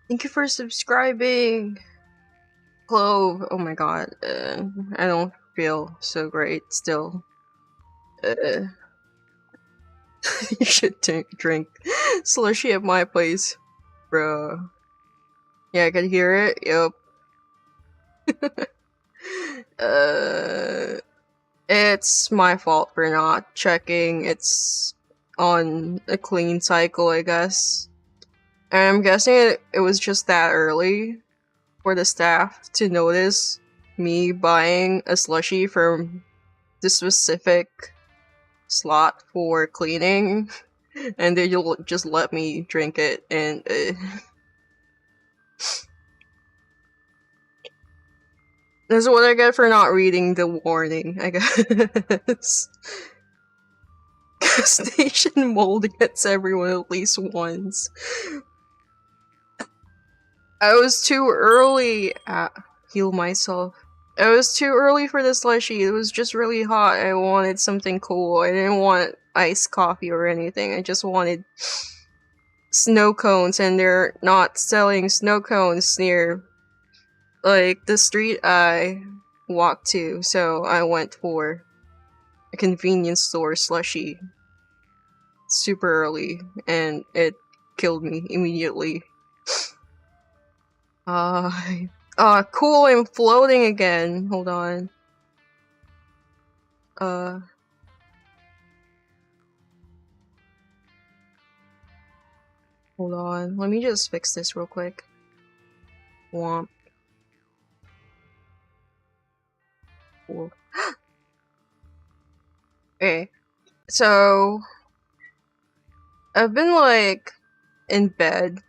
Thank you for subscribing, Clove. Oh my god, I don't feel so great still. You should drink slushy at my place, bro. Yeah, I can hear it. Yep. It's my fault for not checking. It's on a clean cycle, I guess. And I'm guessing it was just that early for the staff to notice me buying a slushie from the specific slot for cleaning, and they just let me drink it, and that's what I get for not reading the warning, I guess. Station mold gets everyone at least once. I was too early. Heal myself. I was too early for the slushie. It was just really hot. I wanted something cool. I didn't want iced coffee or anything. I just wanted snow cones, and they're not selling snow cones near, like, the street I walked to, so I went for a convenience store slushie super early, and it killed me immediately. Cool, I'm floating again. Hold on. Hold on. Let me just fix this real quick. Womp. Cool. Okay. So, I've been, like, in bed.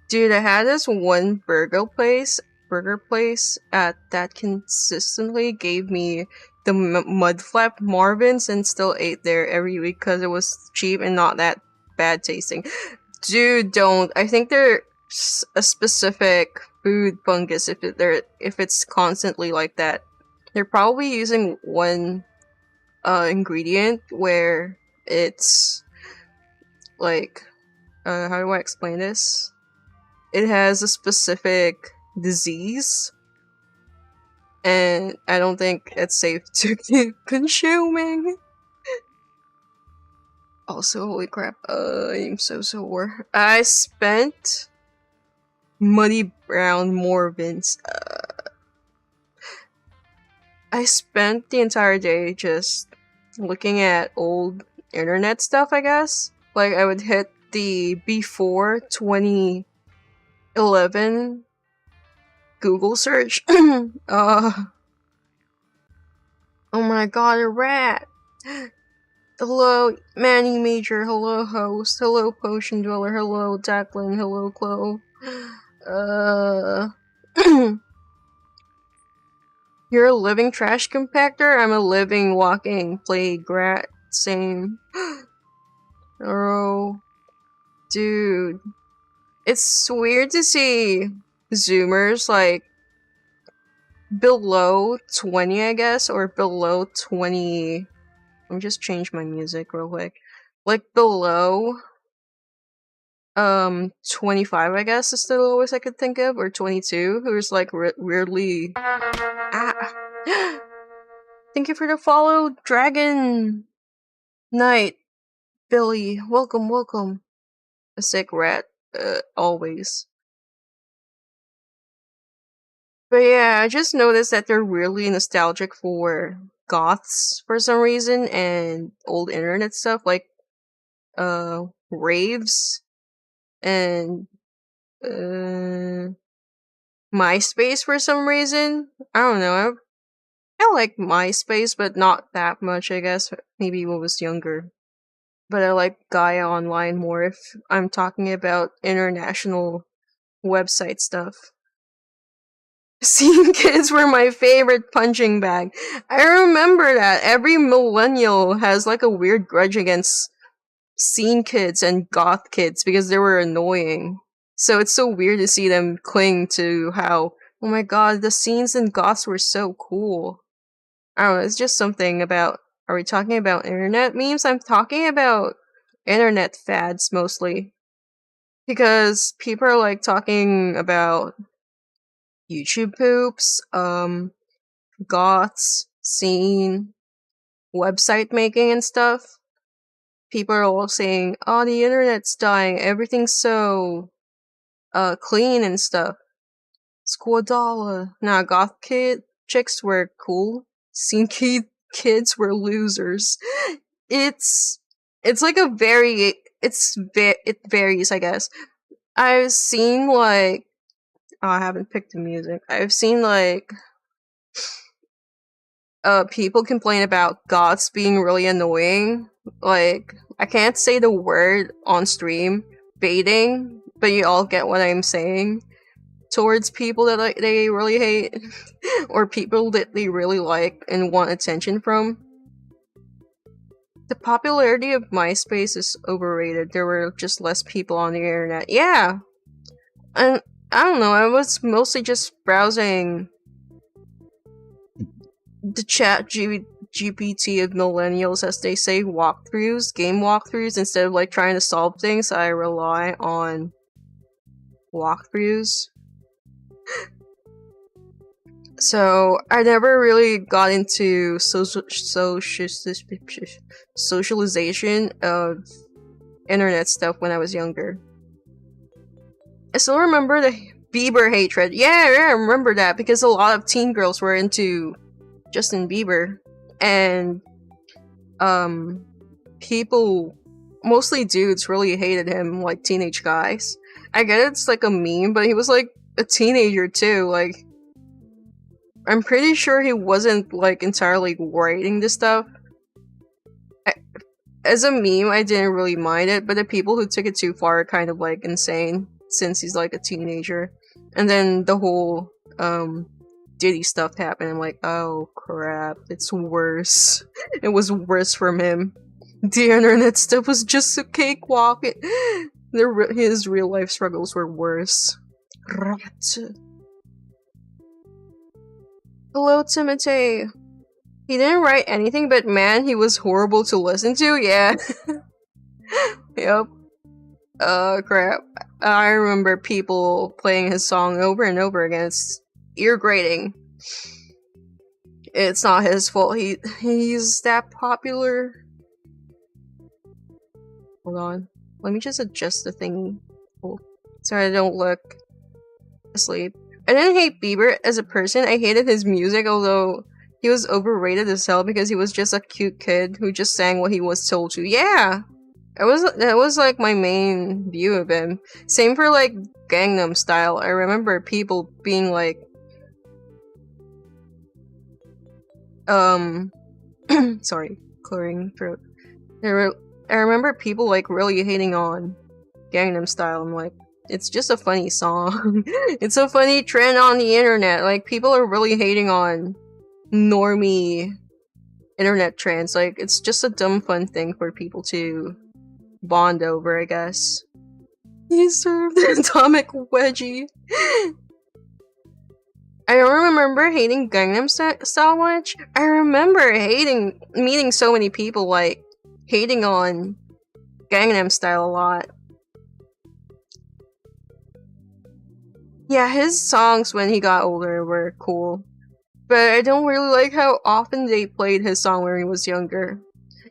Dude, I had this one burger place that consistently gave me the mud flap Marvins and still ate there every week because it was cheap and not that bad tasting. Dude, don't. I think they're a specific food fungus if it's constantly like that. They're probably using one ingredient where it's like, how do I explain this? It has a specific disease, and I don't think it's safe to keep consuming. Also, holy crap, I'm so sore. I spent muddy brown Morvins. I spent the entire day just looking at old internet stuff, I guess. Like, I would hit the before 2011 Google search. Oh my god, a rat! Hello, Manny Major. Hello, host. Hello, Potion Dweller. Hello, Declan. Hello, Clove. You're a living trash compactor? I'm a living, walking plague rat. Same. Oh. Dude. It's weird to see Zoomers, like, below 20, I guess, or below 20. Let me just change my music real quick. Like below 25, I guess, is the lowest I could think of, or 22, who's like weirdly. Ah. Thank you for the follow, Dragon Knight Billy. Welcome, welcome. A sick rat, always. But yeah, I just noticed that they're really nostalgic for goths for some reason, and old internet stuff like raves and MySpace for some reason. I don't know. I like MySpace, but not that much, I guess. Maybe when I was younger. But I like Gaiaonline more if I'm talking about international website stuff. Scene kids were my favorite punching bag. I remember that. Every millennial has like a weird grudge against scene kids and goth kids because they were annoying. So it's so weird to see them cling to how, oh my god, the scenes and goths were so cool. I don't know, it's just something about. Are we talking about internet memes? I'm talking about internet fads mostly. Because people are like talking about YouTube poops, goths, scene, website making and stuff. People are all saying, oh, the internet's dying, everything's so clean and stuff. Squadala. Nah, goth chicks were cool. Scene kids were losers. It's like a it varies, I guess. I've seen like I haven't picked the music. I've seen like people complain about goths being really annoying. Like, I can't say the word on stream, baiting, but you all get what I'm saying. Towards people that like they really hate, or people that they really like and want attention from. The popularity of MySpace is overrated. There were just less people on the internet. Yeah! And I don't know, I was mostly just browsing the chat GPT of millennials, as they say, walkthroughs, game walkthroughs, instead of like trying to solve things. I rely on walkthroughs. So I never really got into socialization of internet stuff when I was younger. I still remember the Bieber hatred. Yeah, I remember that because a lot of teen girls were into Justin Bieber, and people, mostly dudes, really hated him, like teenage guys. I get it's like a meme, but he was like a teenager too. Like, I'm pretty sure he wasn't like entirely writing this stuff. As a meme, I didn't really mind it, but the people who took it too far are kind of like insane, since he's like a teenager. And then the whole Diddy stuff happened. I'm like, oh crap, it's worse. It was worse from him. The internet stuff was just a cakewalk. His real life struggles were worse. Rat. Hello, Timothy. He didn't write anything, but man, he was horrible to listen to. Yeah. Yep. Crap. I remember people playing his song over and over again. It's ear grating. It's not his fault. He's that popular. Hold on. Let me just adjust the thing so I don't look asleep. I didn't hate Bieber as a person. I hated his music, although he was overrated as hell because he was just a cute kid who just sang what he was told to. Yeah! That was like my main view of him. Same for like Gangnam Style. I remember people being like, sorry, clearing throat. I remember people like really hating on Gangnam Style. I'm like, it's just a funny song. It's a funny trend on the internet. Like, people are really hating on normie internet trends. Like, it's just a dumb fun thing for people to bond over, I guess. He served an atomic wedgie. I don't remember hating Gangnam Style much. I remember meeting so many people like hating on Gangnam Style a lot. Yeah, his songs when he got older were cool. But I don't really like how often they played his song when he was younger.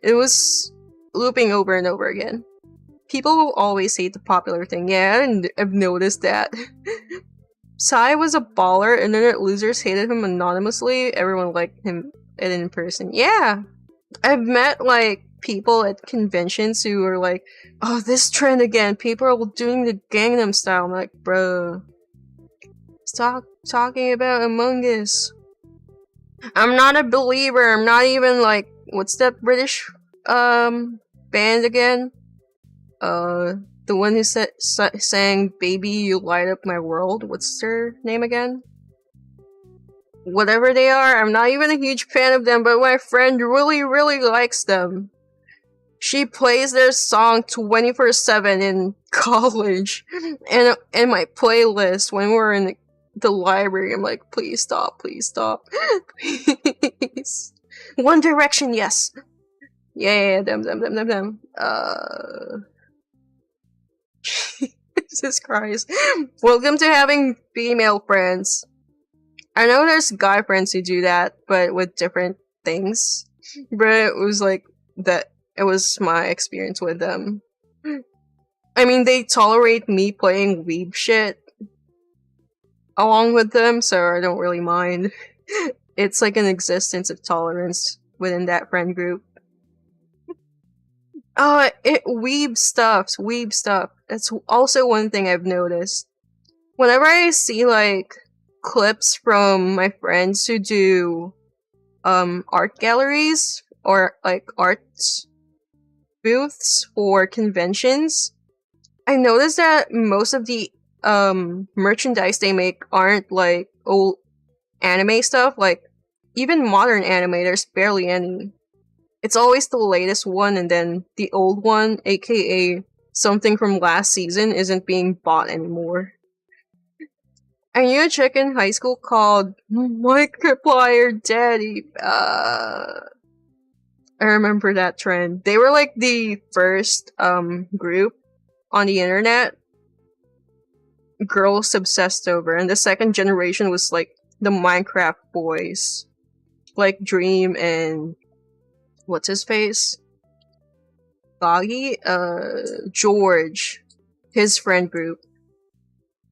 It was looping over and over again. People will always hate the popular thing. Yeah, I've noticed that. Psy was a baller, internet losers hated him anonymously, everyone liked him in person. Yeah! I've met, like, people at conventions who are like, oh, this trend again, people are doing the Gangnam Style. I'm like, bro, stop talking about Among Us. I'm not a believer, I'm not even, like, what's that British, band again? The one who sang Baby You Light Up My World. What's their name again? Whatever they are, I'm not even a huge fan of them, but my friend really, really likes them. She plays their song 24/7 in college. And in my playlist, when we're in the library, I'm like, please stop, please stop. Please. One Direction, yes! Yeah, them. Jesus Christ. Welcome to having female friends. I know there's guy friends who do that, but with different things. But it was like that. It was my experience with them. I mean, they tolerate me playing weeb shit along with them, so I don't really mind. It's like an existence of tolerance within that friend group. Weeb stuff. That's also one thing I've noticed. Whenever I see, like, clips from my friends who do, art galleries, or, like, arts booths for conventions, I notice that most of the, merchandise they make aren't, like, old anime stuff. Like, even modern anime, there's barely any. It's always the latest one, and then the old one, aka something from last season, isn't being bought anymore. I knew a chick in high school called Markiplier Daddy. I remember that trend. They were like the first group on the internet girls obsessed over, and the second generation was like the Minecraft boys, like Dream and what's his face? Boggy? George, his friend group,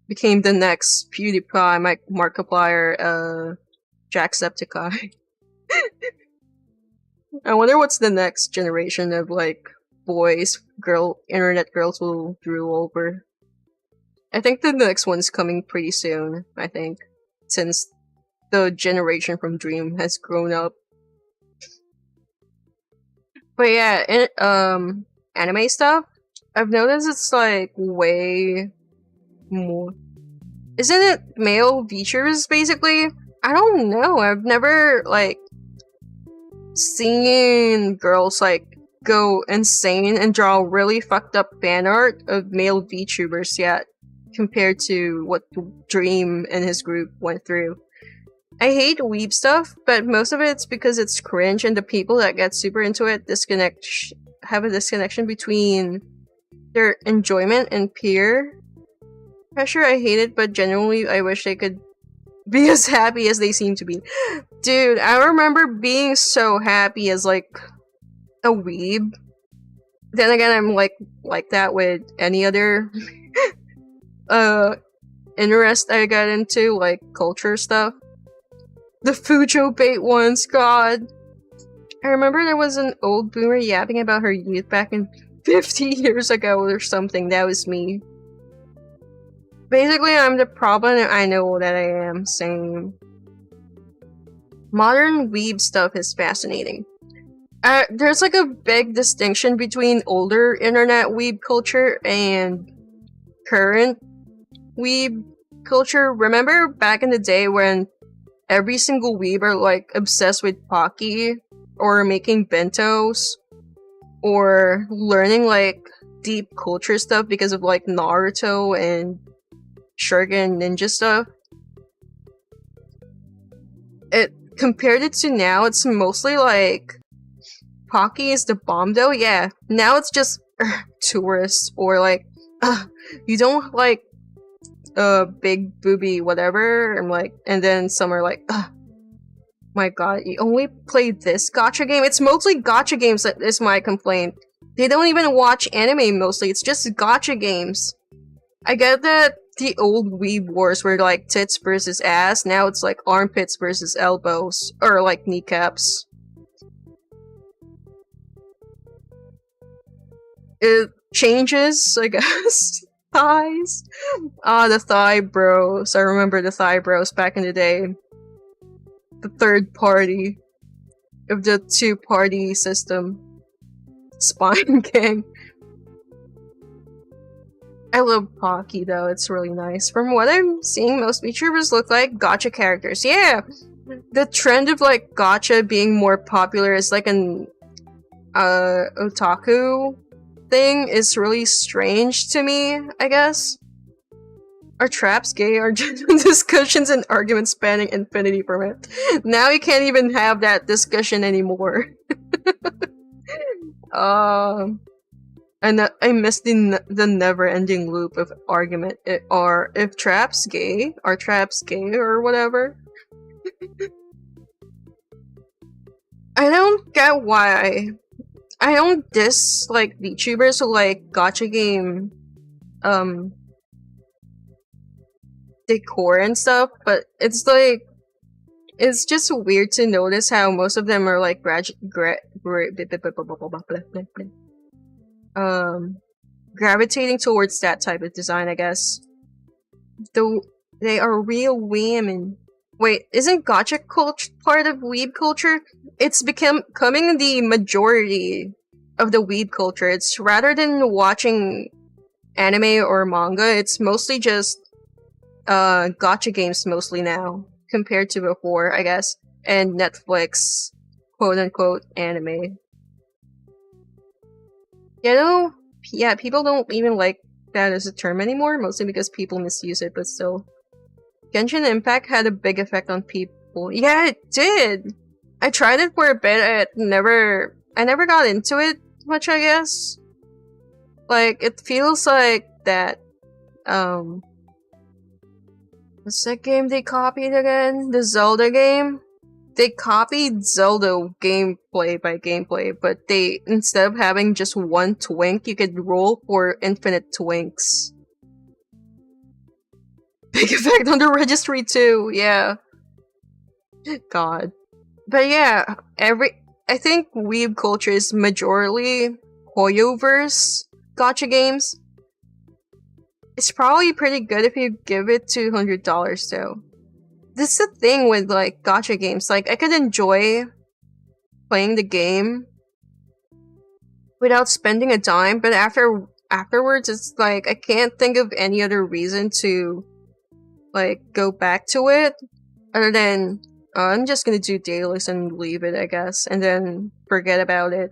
became the next PewDiePie, Markiplier, Jacksepticeye. I wonder what's the next generation of, like, internet girls will drool over. I think the next one's coming pretty soon, I think, since the generation from Dream has grown up. But yeah, anime stuff, I've noticed it's, like, way more. Isn't it male VTubers, basically? I don't know, I've never, like, seen girls, like, go insane and draw really fucked up fan art of male VTubers yet, compared to what Dream and his group went through. I hate weeb stuff, but most of it's because it's cringe, and the people that get super into it have a disconnection between their enjoyment and peer pressure. I hate it, but genuinely I wish they could be as happy as they seem to be. Dude, I remember being so happy as, like, a weeb. Then again, I'm like that with any other interest I got into, like culture stuff. The Fujo bait ones, god. I remember there was an old boomer yapping about her youth back in 50 years ago or something. That was me. Basically, I'm the problem and I know that I am. Same. Modern weeb stuff is fascinating. There's like a big distinction between older internet weeb culture and current weeb culture. Remember back in the day when every single weeb are like obsessed with Pocky, or making bentos, or learning like deep culture stuff because of like Naruto and Shuriken Ninja stuff? compared it to now, it's mostly like Pocky is the bomb though. Yeah, now it's just tourists or like you don't like big booby whatever. I'm like, and then some are like, my god, you only play this gacha game? It's mostly gacha games that is my complaint. They don't even watch anime mostly, it's just gacha games. I get that the old Weeb wars were like tits versus ass, now it's like armpits versus elbows, or like kneecaps. It changes, I guess. Thighs? The thigh bros. I remember the thigh bros back in the day. The third party of the two-party system. Spine gang. I love Pocky though, it's really nice. From what I'm seeing, most VTubers look like gacha characters. Yeah! The trend of like gacha being more popular is like an otaku thing is really strange to me, I guess. Are traps gay? Are genuine discussions and arguments spanning infinity from it? Now you can't even have that discussion anymore. And I missed the never-ending loop of argument. If traps gay? Are traps gay or whatever? I don't get why. I don't dislike VTubers who like gacha game decor and stuff, but it's like it's just weird to notice how most of them are like gravitating towards that type of design, I guess. Though they are real women. Wait, isn't gacha culture part of weeb culture? It's becoming the majority of the weeb culture. It's rather than watching anime or manga, it's mostly just gacha games mostly now, compared to before, I guess, and Netflix, quote-unquote, anime. You know, yeah, people don't even like that as a term anymore, mostly because people misuse it, but still. Genshin Impact had a big effect on people. Yeah, it did! I tried it for a bit, I never got into it much, I guess. Like, it feels like that, what's that game they copied again? The Zelda game? They copied Zelda gameplay by gameplay, but they, instead of having just one twink, you could roll for infinite twinks. Big effect on the registry too, yeah. God. But yeah, I think weeb culture is majorly Hoyoverse gacha games. It's probably pretty good if you give it $200 though. This is the thing with like gacha games, like I could enjoy playing the game without spending a dime, but afterwards it's like I can't think of any other reason to like go back to it other than I'm just gonna do dailies and leave it, I guess, and then forget about it.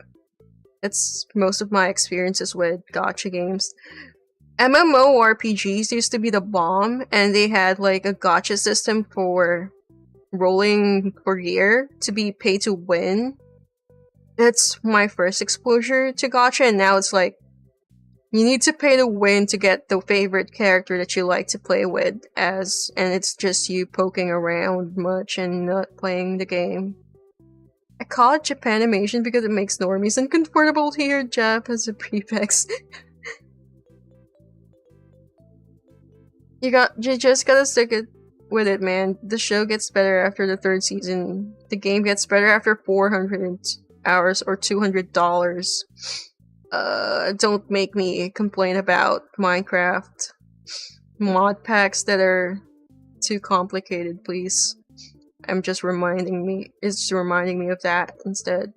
That's most of my experiences with gacha games. MMORPGs used to be the bomb, and they had like a gacha system for rolling for gear to be pay to win. That's my first exposure to gacha, and now it's like you need to pay to win to get the favorite character that you like to play with, and it's just you poking around much and not playing the game. I call it Japanimation because it makes normies uncomfortable to hear Jap as a prefix. You just gotta stick with it, man. The show gets better after the 3rd season. The game gets better after 400 hours or $200. Don't make me complain about Minecraft mod packs that are too complicated, please. It's just reminding me of that instead.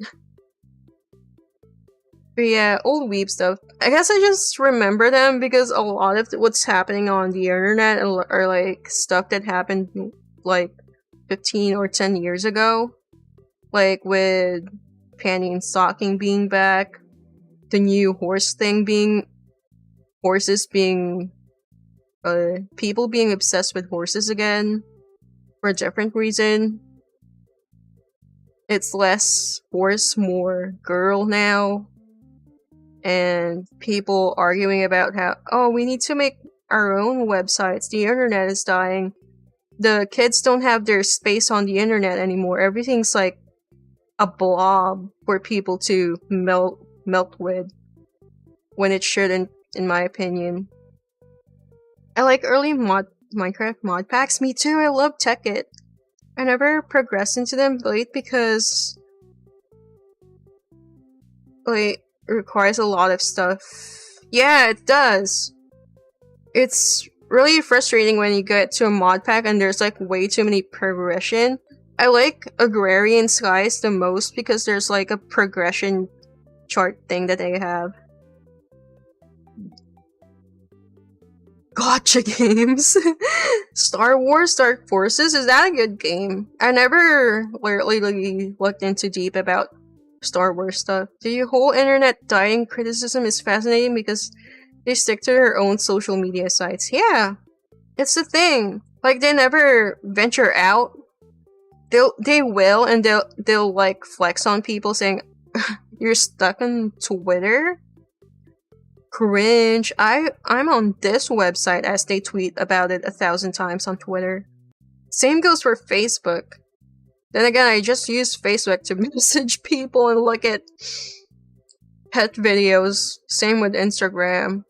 But yeah, old weeb stuff. I guess I just remember them because a lot of what's happening on the internet are like stuff that happened like 15 or 10 years ago. Like with Panty and Stocking being back, the new horse thing being people being obsessed with horses again for a different reason. It's less boys, more girl now. And people arguing about how, oh, we need to make our own websites. The internet is dying. The kids don't have their space on the internet anymore. Everything's like a blob for people to melt with, when it shouldn't, in my opinion. I like early Minecraft mod packs. Me too, I love Tekkit. I never progressed into them late because like it requires a lot of stuff. Yeah, it does. It's really frustrating when you get to a mod pack and there's like way too many progression. I like Agrarian Skies the most because there's like a progression chart thing that they have. Gotcha games. Star Wars Dark Forces, is that a good game? I never really looked into deep about Star Wars stuff. The whole internet dying criticism is fascinating because they stick to their own social media sites. Yeah, it's the thing. Like they never venture out. They will, and they'll like flex on people saying, "You're stuck on Twitter." Cringe. I'm on this website, as they tweet about it 1,000 times on Twitter. Same goes for Facebook. Then again, I just use Facebook to message people and look at pet videos. Same with Instagram.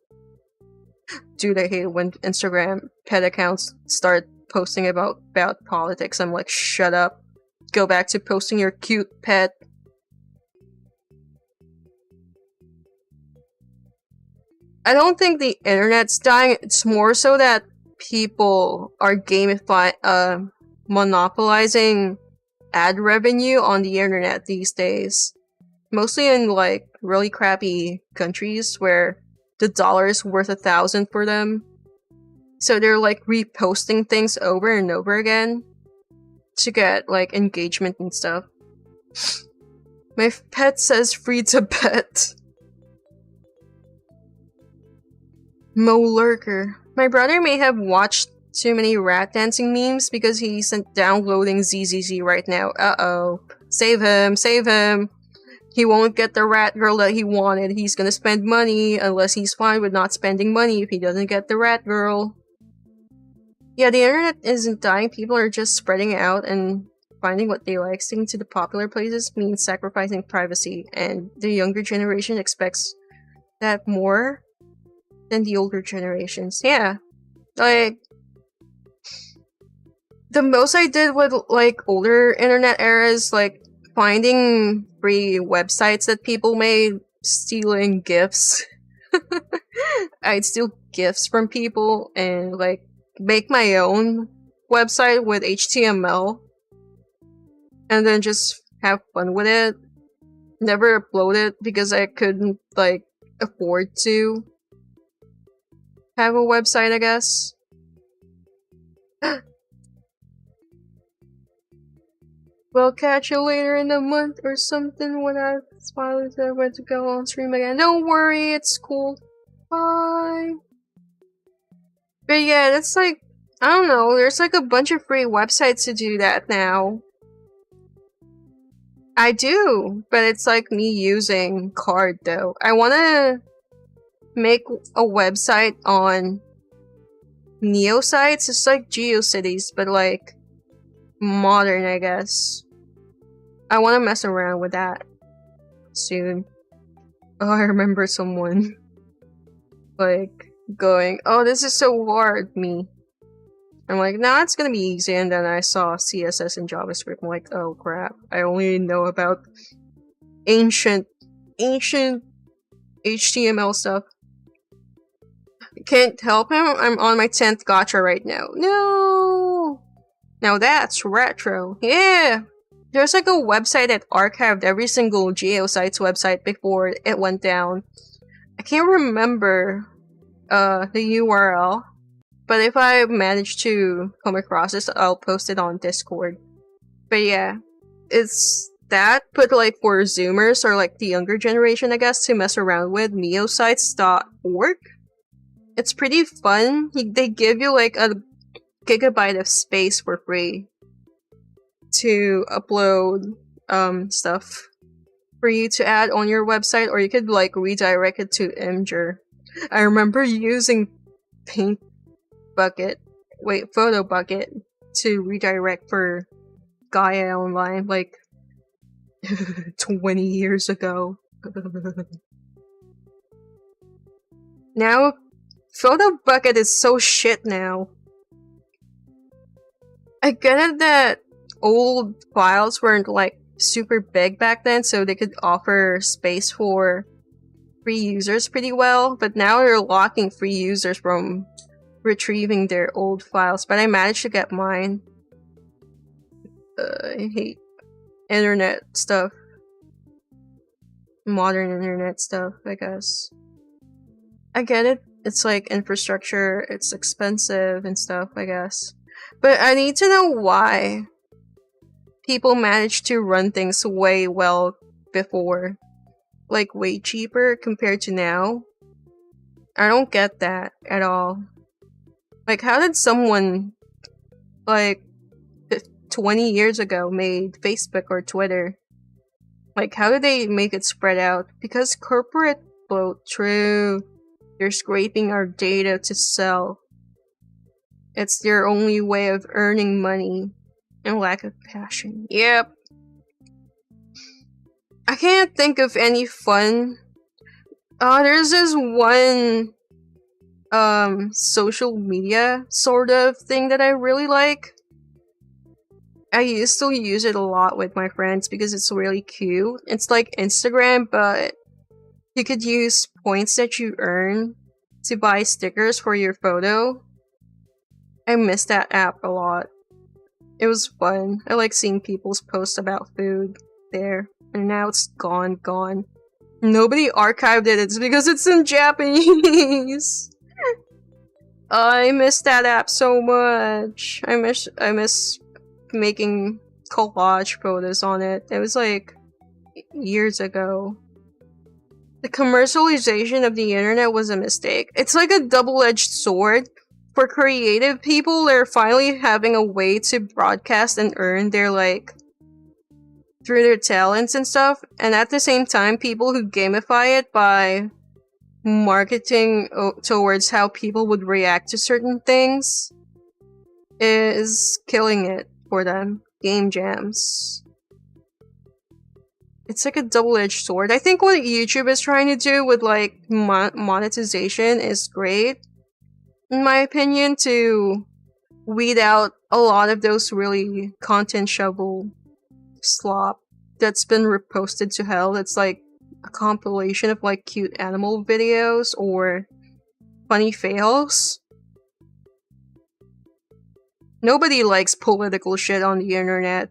Dude, I hate when Instagram pet accounts start posting about politics. I'm like, shut up. Go back to posting your cute pet. I don't think the internet's dying. It's more so that people are monopolizing ad revenue on the internet these days. Mostly in like really crappy countries where the dollar is worth 1,000 for them. So they're like reposting things over and over again to get like engagement and stuff. My pet says free to pet. Mo Lurker. My brother may have watched too many rat dancing memes because he's downloading ZZZ right now. Uh-oh. Save him, save him. He won't get the rat girl that he wanted. He's gonna spend money unless he's fine with not spending money if he doesn't get the rat girl. Yeah, the internet isn't dying. People are just spreading out and finding what they like. Sticking to the popular places means sacrificing privacy, and the younger generation expects that more than the older generations. Yeah. Like, the most I did with, like, older internet eras, like, finding free websites that people made, stealing gifts. I'd steal gifts from people and, like, make my own website with HTML. And then just have fun with it. Never upload it because I couldn't, like, afford to have a website, I guess. We'll catch you later in the month or something when I went to go on stream again. Don't worry, it's cool. Bye. But yeah, that's like, I don't know, there's like a bunch of free websites to do that now. I do, but it's like me using card though. I wanna make a website on Neosites. It's like GeoCities, but like modern, I guess. I want to mess around with that soon. Oh, I remember someone like going, "Oh, this is so hard." Me, I'm like, "Nah, it's gonna be easy." And then I saw CSS and JavaScript. I'm like, "Oh crap! I only know about ancient HTML stuff." Can't help him. I'm on my 10th gacha right now. No! Now that's retro. Yeah! There's like a website that archived every single GeoCities website before it went down. I can't remember the URL, but if I manage to come across this, I'll post it on Discord. But yeah, it's that, but like for Zoomers or like the younger generation, I guess, to mess around with, neosites.org. It's pretty fun. They give you like a gigabyte of space for free to upload stuff for you to add on your website, or you could like redirect it to Imgur. I remember using Photo Bucket to redirect for Gaiaonline like 20 years ago. Now, Photo Bucket is so shit now. I get it that old files weren't like super big back then, so they could offer space for free users pretty well, but now they're locking free users from retrieving their old files, but I managed to get mine. I hate internet stuff. Modern internet stuff, I guess. I get it. It's like infrastructure, it's expensive and stuff, I guess. But I need to know why people managed to run things way well before. Like, way cheaper compared to now. I don't get that at all. Like, how did someone, like, 20 years ago made Facebook or Twitter? Like, how did they make it spread out? Because corporate bloat, true. They're scraping our data to sell. It's their only way of earning money. And lack of passion. Yep. I can't think of any fun. There's this one social media sort of thing that I really like. I used to use it a lot with my friends because it's really cute. It's like Instagram, but you could use points that you earn to buy stickers for your photo. I miss that app a lot. It was fun. I like seeing people's posts about food there. And now it's gone. Nobody archived it. It's because it's in Japanese. I miss that app so much. I miss making collage photos on it. It was like years ago. The commercialization of the internet was a mistake. It's like a double-edged sword. For creative people, they're finally having a way to broadcast and earn their, like, through their talents and stuff. And at the same time, people who gamify it by marketing towards how people would react to certain things is killing it for them. Game jams. It's like a double-edged sword. I think what YouTube is trying to do with, like, monetization is great, in my opinion, to weed out a lot of those really content shovel slop that's been reposted to hell. It's like a compilation of like cute animal videos or funny fails. Nobody likes political shit on the internet.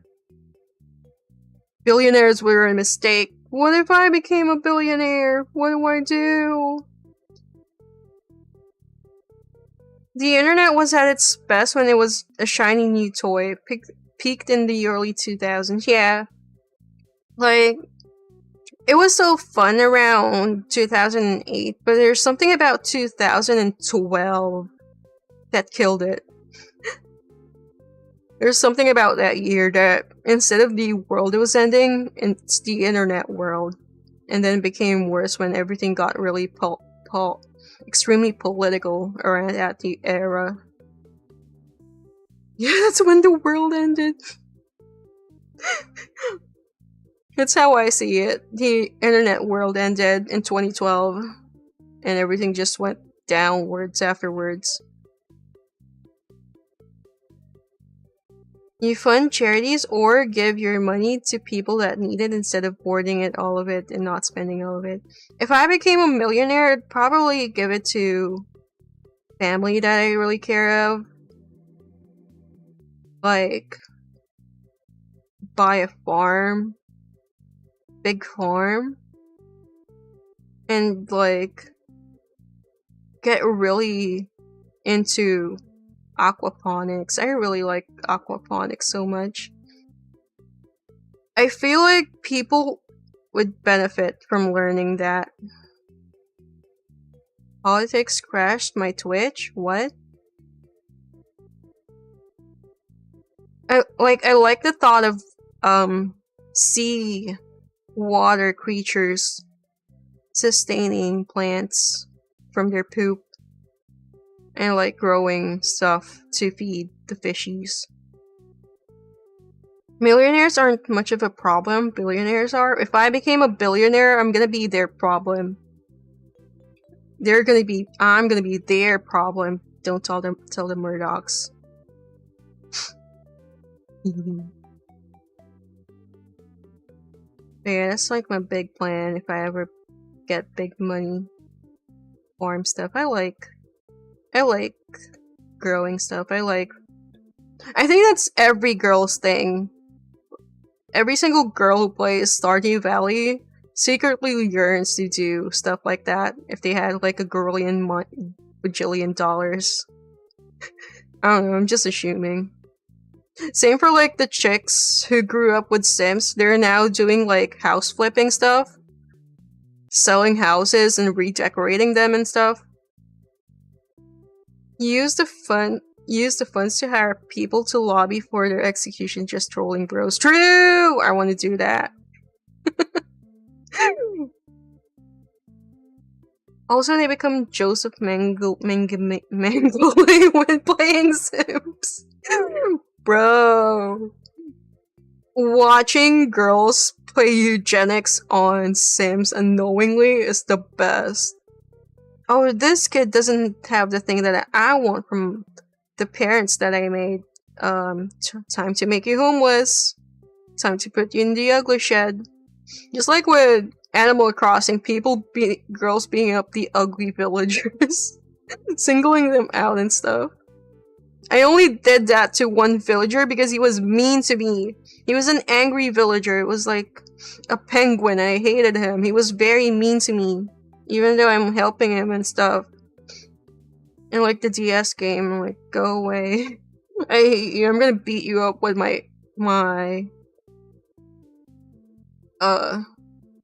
Billionaires were a mistake. What if I became a billionaire? What do I do? The internet was at its best when it was a shiny new toy. Peaked in the early 2000s, yeah. Like, it was so fun around 2008, but there's something about 2012 that killed it. There's something about that year that instead of the world was ending, it's the internet world. And then it became worse when everything got really extremely political around that era. Yeah, that's when the world ended. That's how I see it. The internet world ended in 2012, and everything just went downwards afterwards. You fund charities or give your money to people that need it instead of hoarding it, all of it, and not spending all of it. If I became a millionaire, I'd probably give it to family that I really care of. Like, buy a farm. Big farm. And, like, get really into aquaponics. I really like aquaponics so much. I feel like people would benefit from learning that. Politics crashed my Twitch? What? I like the thought of sea water creatures sustaining plants from their poop and like growing stuff to feed the fishies. Millionaires aren't much of a problem, billionaires are. If I became a billionaire, I'm gonna be their problem. I'm gonna be their problem. Don't tell the Murdochs. Yeah, that's like my big plan if I ever get big money. Farm stuff. I like growing stuff. I think that's every girl's thing. Every single girl who plays Stardew Valley secretly yearns to do stuff like that if they had like bajillion dollars. I don't know, I'm just assuming. Same for like the chicks who grew up with Sims. They're now doing like house flipping stuff. Selling houses and redecorating them and stuff. Use the funds to hire people to lobby for their execution, just trolling bros. True! I want to do that. Also, they become Joseph Mengele when playing Sims. Bro. Watching girls play eugenics on Sims unknowingly is the best. Oh, this kid doesn't have the thing that I want from the parents that I made. Time to make you homeless. Time to put you in the ugly shed. Just like with Animal Crossing, girls beating up the ugly villagers. Singling them out and stuff. I only did that to one villager because he was mean to me. He was an angry villager. It was like a penguin. I hated him. He was very mean to me. Even though I'm helping him and stuff. And like the DS game, I'm like, go away. I hate you. I'm gonna beat you up with my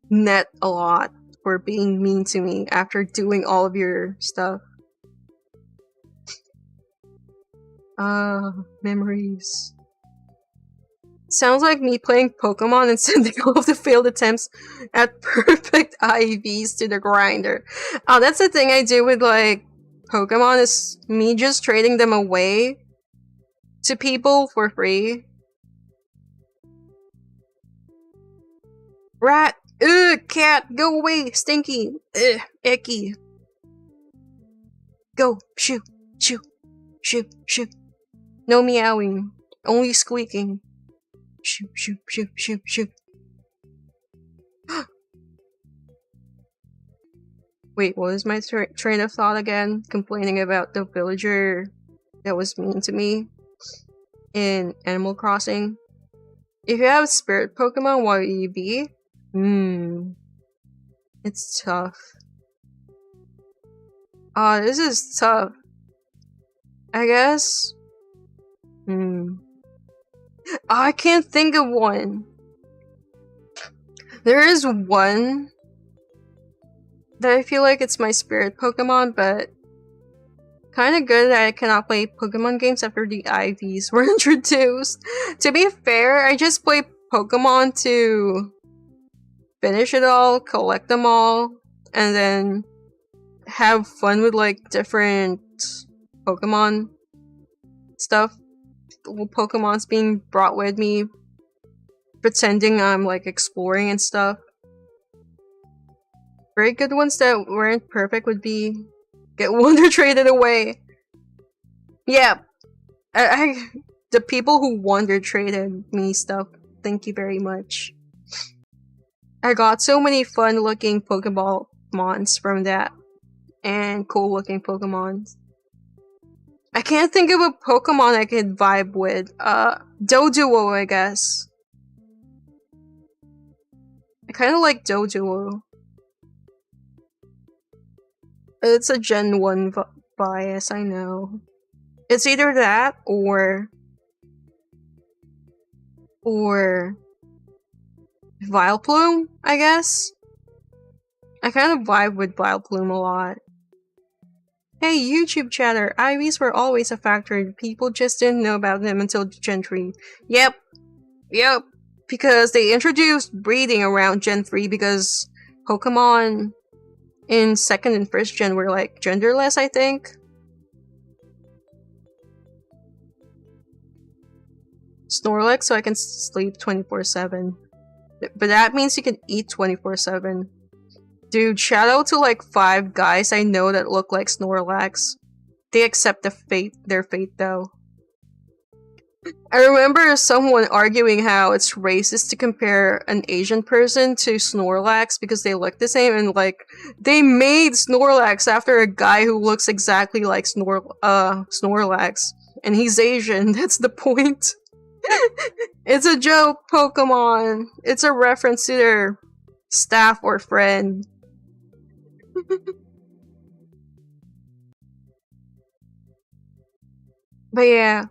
net a lot for being mean to me after doing all of your stuff. Memories. Sounds like me playing Pokemon and sending all of the failed attempts at perfect IVs to the grinder. Oh, that's the thing I do with like Pokemon, is me just trading them away to people for free. Rat! Ugh! Cat! Go away! Stinky! Ugh! Icky! Go! Shoo! Shoo! Shoo! Shoo! No meowing. Only squeaking. Shoo! Shoo! Shoo! Shoo! Shoo! Wait, what was my train of thought again? Complaining about the villager that was mean to me in Animal Crossing. If you have spirit Pokemon, what will you be? It's tough. Oh, this is tough. I guess. Oh, I can't think of one. There is one that I feel like it's my spirit Pokemon, but kind of good that I cannot play Pokemon games after the IVs were introduced. To be fair, I just play Pokemon to finish it all, collect them all, and then have fun with like different Pokemon stuff. Pokemon's being brought with me, pretending I'm like exploring and stuff. Very good ones that weren't perfect would be get Wonder traded away. Yeah, the people who Wonder traded me stuff, thank you very much. I got so many fun looking Pokemons from that, and cool looking Pokemons. I can't think of a Pokemon I could vibe with. Doduo, I guess. I kind of like Doduo. It's a Gen 1 bias, I know. It's either that or Vileplume, I guess. I kind of vibe with Vileplume a lot. Hey, YouTube chatter, IVs were always a factor. People just didn't know about them until Gen 3. Yep. because they introduced breeding around Gen 3 because Pokemon in 2nd and 1st gen were like genderless, I think. Snorlax so I can sleep 24/7. But that means you can eat 24/7. Dude, shout out to like 5 guys I know that look like Snorlax. They accept their fate though. I remember someone arguing how it's racist to compare an Asian person to Snorlax because they look the same, and like they made Snorlax after a guy who looks exactly like Snorlax, and he's Asian. That's the point. It's a joke, Pokemon. It's a reference to their staff or friend. But yeah.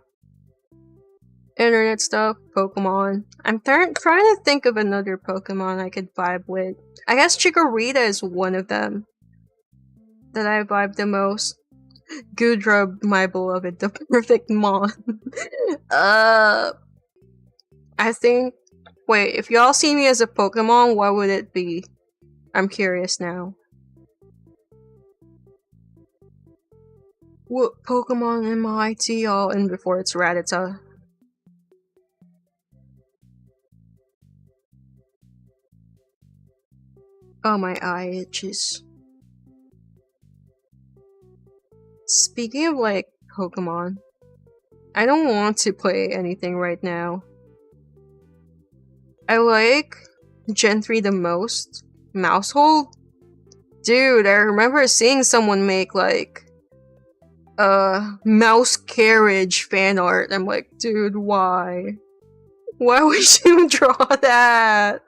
Internet stuff, Pokemon. I'm trying to think of another Pokemon I could vibe with. I guess Chikorita is one of them that I vibe the most. Goudra, my beloved, the perfect mon. I think... Wait, if y'all see me as a Pokemon, what would it be? I'm curious now. What Pokemon am I to y'all? And before it's Rattata. Oh, my eye itches. Speaking of, like, Pokemon, I don't want to play anything right now. I like Gen 3 the most. Mousehold? Dude, I remember seeing someone make, like, mouse carriage fan art. I'm like, dude, why? Why would you draw that?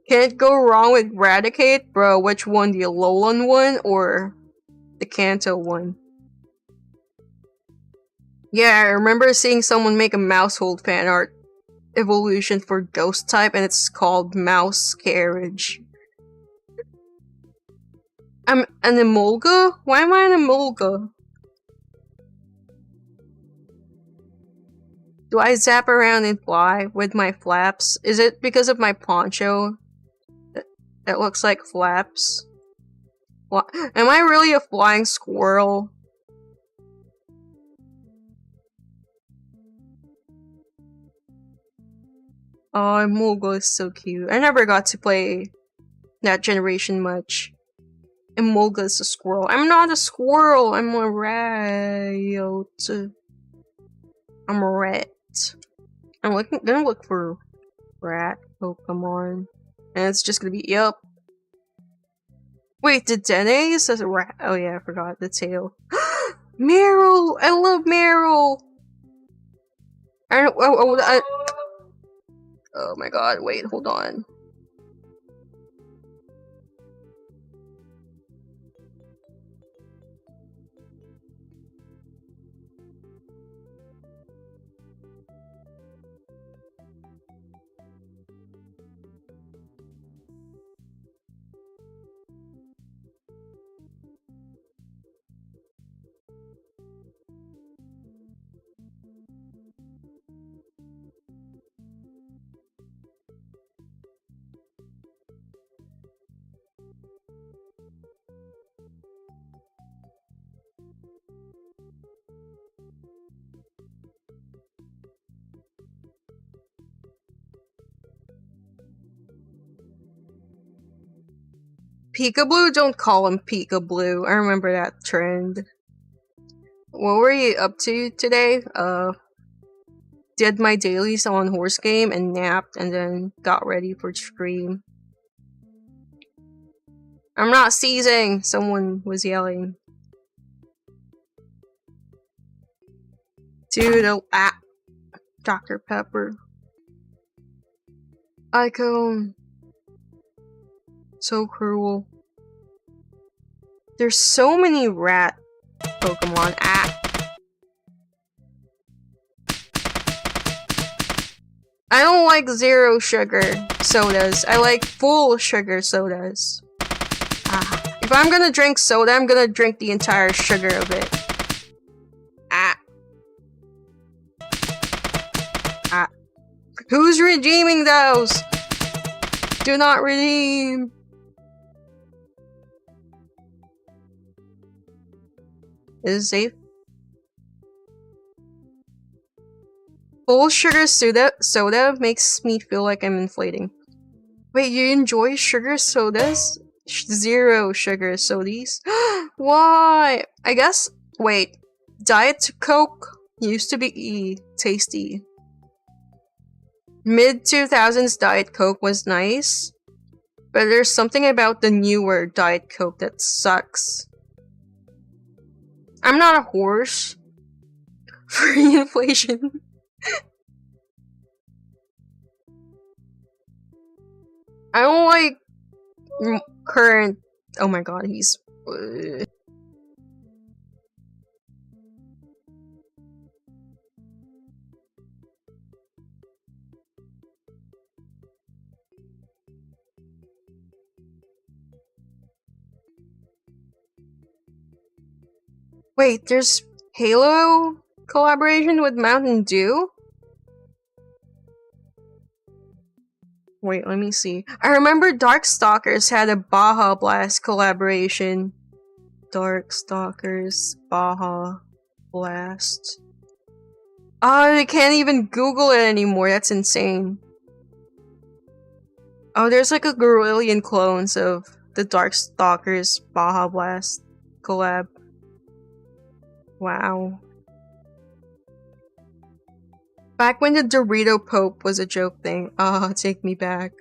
Can't go wrong with Raticate? Bro, which one? The Alolan one or the Kanto one? Yeah, I remember seeing someone make a Mousehold fan art evolution for Ghost type, and it's called Mouse Carriage. I'm an Emolga? Why am I an Emolga? Do I zap around and fly with my flaps? Is it because of my poncho that looks like flaps? What? Am I really a flying squirrel? Oh, Emolga is so cute. I never got to play that generation much. Emolga is a squirrel. I'm not a squirrel. I'm a rat. I'm a rat. I'm gonna look for rat Pokemon. And it's just gonna be, yep. Wait, did Dene is a rat? Oh yeah, I forgot the tail. Meryl! I love Meryl! Oh my god, wait, hold on. Peekaboo? Don't call him Peekaboo. I remember that trend. What were you up to today? Did my dailies on horse game and napped and then got ready for stream. I'm not seizing! Someone was yelling. Dude, Dr. Pepper. Icon. So cruel. There's so many rat Pokemon. I don't like zero sugar sodas. I like full sugar sodas. If I'm gonna drink soda, I'm gonna drink the entire sugar of it. Who's redeeming those? Do not redeem. Is it safe? Full sugar soda makes me feel like I'm inflating. Wait, you enjoy sugar sodas? Zero sugar sodies? Why? I guess. Wait. Diet Coke used to be tasty. Mid-2000s Diet Coke was nice, but there's something about the newer Diet Coke that sucks. I'm not a horse. Free inflation. I don't like current. Oh my god, he's. Wait, there's Halo collaboration with Mountain Dew? Wait, let me see. I remember Darkstalkers had a Baja Blast collaboration. Darkstalkers, Baja Blast. Oh, I can't even Google it anymore. That's insane. Oh, there's like a gorillion clones of the Darkstalkers Baja Blast collab. Wow. Back when the Dorito Pope was a joke thing. Ah, take me back.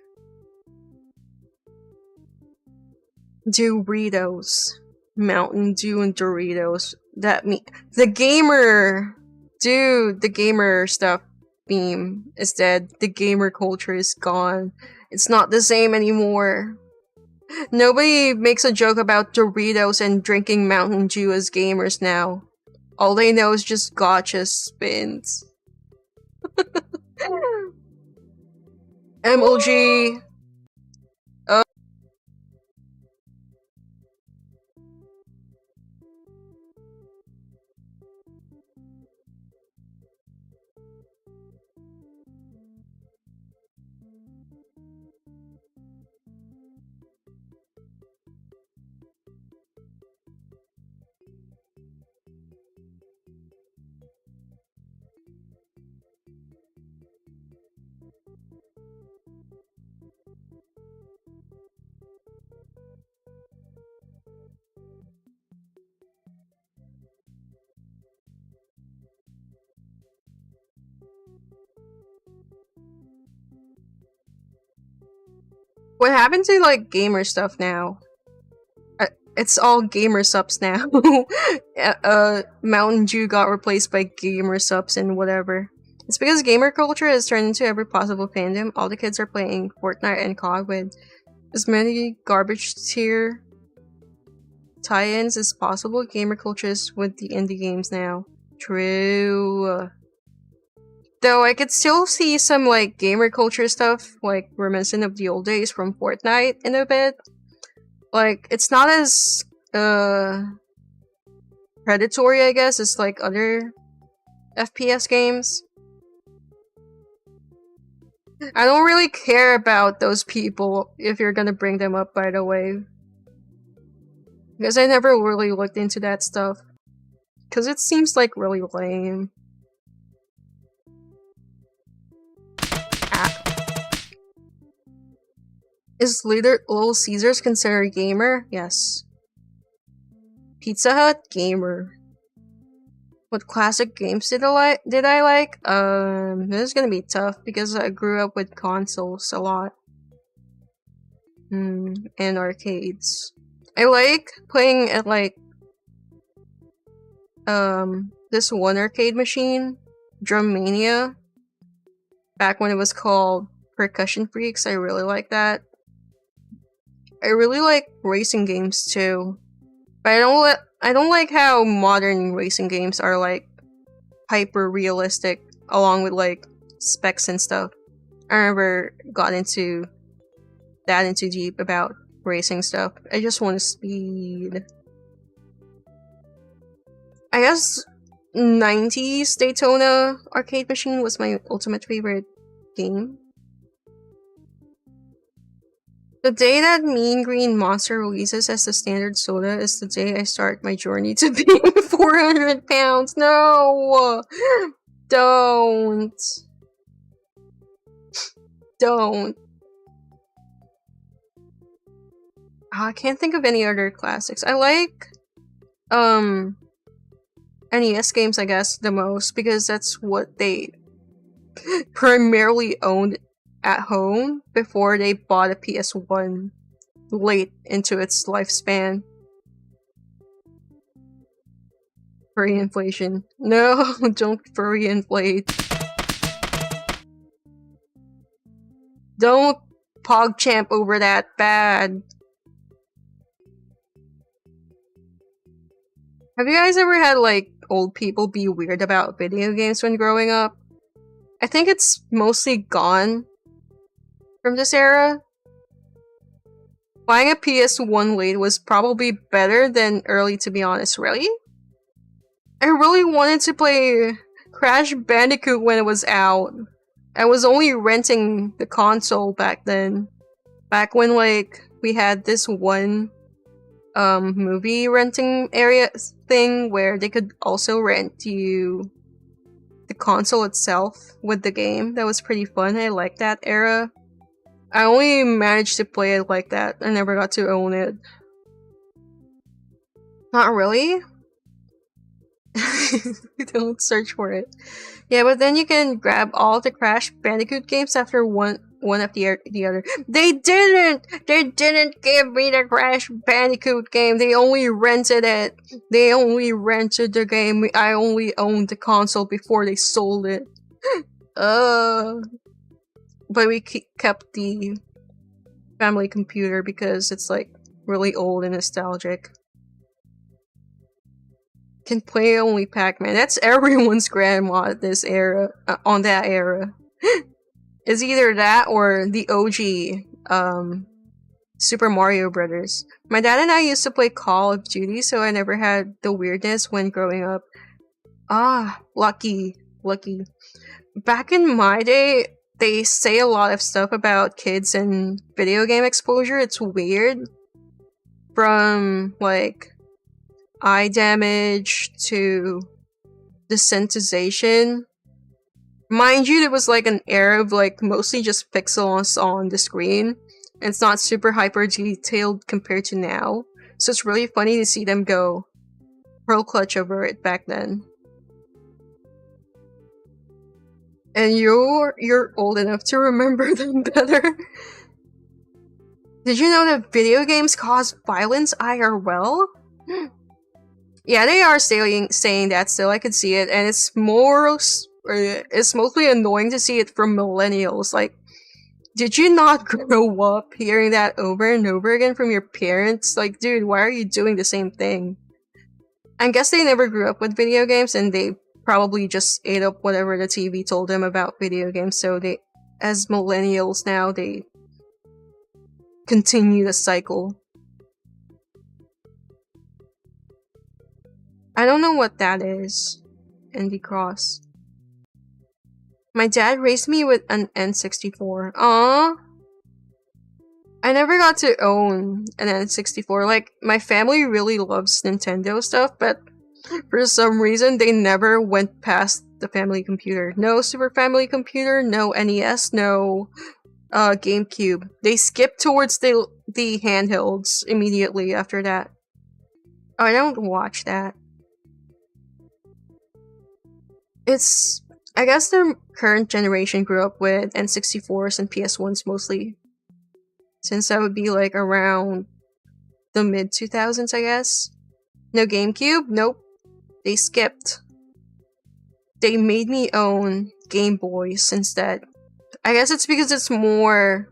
Doritos. Mountain Dew and Doritos. The gamer! Dude, the gamer stuff meme is dead. The gamer culture is gone. It's not the same anymore. Nobody makes a joke about Doritos and drinking Mountain Dew as gamers now. All they know is just gotcha spins. MLG. What happened to like gamer stuff now? It's all gamer subs now. Mountain Dew got replaced by gamer subs and whatever. It's because gamer culture has turned into every possible fandom. All the kids are playing Fortnite and COD with as many garbage tier tie-ins as possible. Gamer culture is with the indie games now. True. Though I could still see some like gamer culture stuff, like reminiscent of the old days from Fortnite in a bit. Like, it's not as predatory, I guess, as like other FPS games. I don't really care about those people if you're gonna bring them up, by the way. Because I never really looked into that stuff. Because it seems like really lame. Is Little Caesars considered a gamer? Yes. Pizza Hut? Gamer. What classic games did I like? This is gonna be tough because I grew up with consoles a lot. And arcades. I like playing at like this one arcade machine, Drum Mania. Back when it was called Percussion Freaks, I really like that. I really like racing games too, but I don't like how modern racing games are like hyper realistic, along with like specs and stuff. I never got into deep about racing stuff. I just want speed. I guess 90s Daytona arcade machine was my ultimate favorite game. The day that Mean Green Monster releases as the standard soda is the day I start my journey to being 400 pounds. No! Don't. Don't. I can't think of any other classics. I like NES games, I guess, the most because that's what they primarily owned at home before they bought a PS1 late into its lifespan. Furry inflation. No, don't furry inflate. Don't PogChamp over that bad. Have you guys ever had, like, old people be weird about video games when growing up? I think it's mostly gone from this era. Buying a PS1 late was probably better than early, to be honest. Really? I really wanted to play Crash Bandicoot when it was out. I was only renting the console back then. Back when, like, we had this one movie renting area thing where they could also rent you the console itself with the game. That was pretty fun. I liked that era. I only managed to play it like that. I never got to own it. Not really? Don't search for it. Yeah, but then you can grab all the Crash Bandicoot games after one after the other. They didn't give me the Crash Bandicoot game. They only rented it. They only rented the game. I only owned the console before they sold it. But we kept the family computer because it's like really old and nostalgic. Can play only Pac-Man. That's everyone's grandma at this era, on that era. It's either that or the OG, Super Mario Brothers. My dad and I used to play Call of Duty, so I never had the weirdness when growing up. Ah, lucky. Back in my day, they say a lot of stuff about kids and video game exposure. It's weird. From, like, eye damage to desensitization. Mind you, it was like an era of like mostly just pixels on the screen. It's not super hyper detailed compared to now. So it's really funny to see them go pearl clutch over it back then. And you're old enough to remember them better. Did you know that video games cause violence IRL? Yeah, they are saying that still. I could see it, and it's mostly annoying to see it from millennials. Like, did you not grow up hearing that over and over again from your parents? Like, dude, why are you doing the same thing? I guess they never grew up with video games, and they probably just ate up whatever the TV told them about video games. So they, as millennials now, they continue the cycle. I don't know what that is. Indie Cross. My dad raised me with an N64. Aww. I never got to own an N64. Like, my family really loves Nintendo stuff, but for some reason, they never went past the family computer. No Super Family Computer, no NES, no GameCube. They skipped towards the handhelds immediately after that. Oh, I don't watch that. I guess the current generation grew up with N64s and PS1s mostly. Since that would be like around the mid-2000s, I guess. No GameCube? Nope. They skipped. They made me own Game Boys instead. I guess it's because it's more,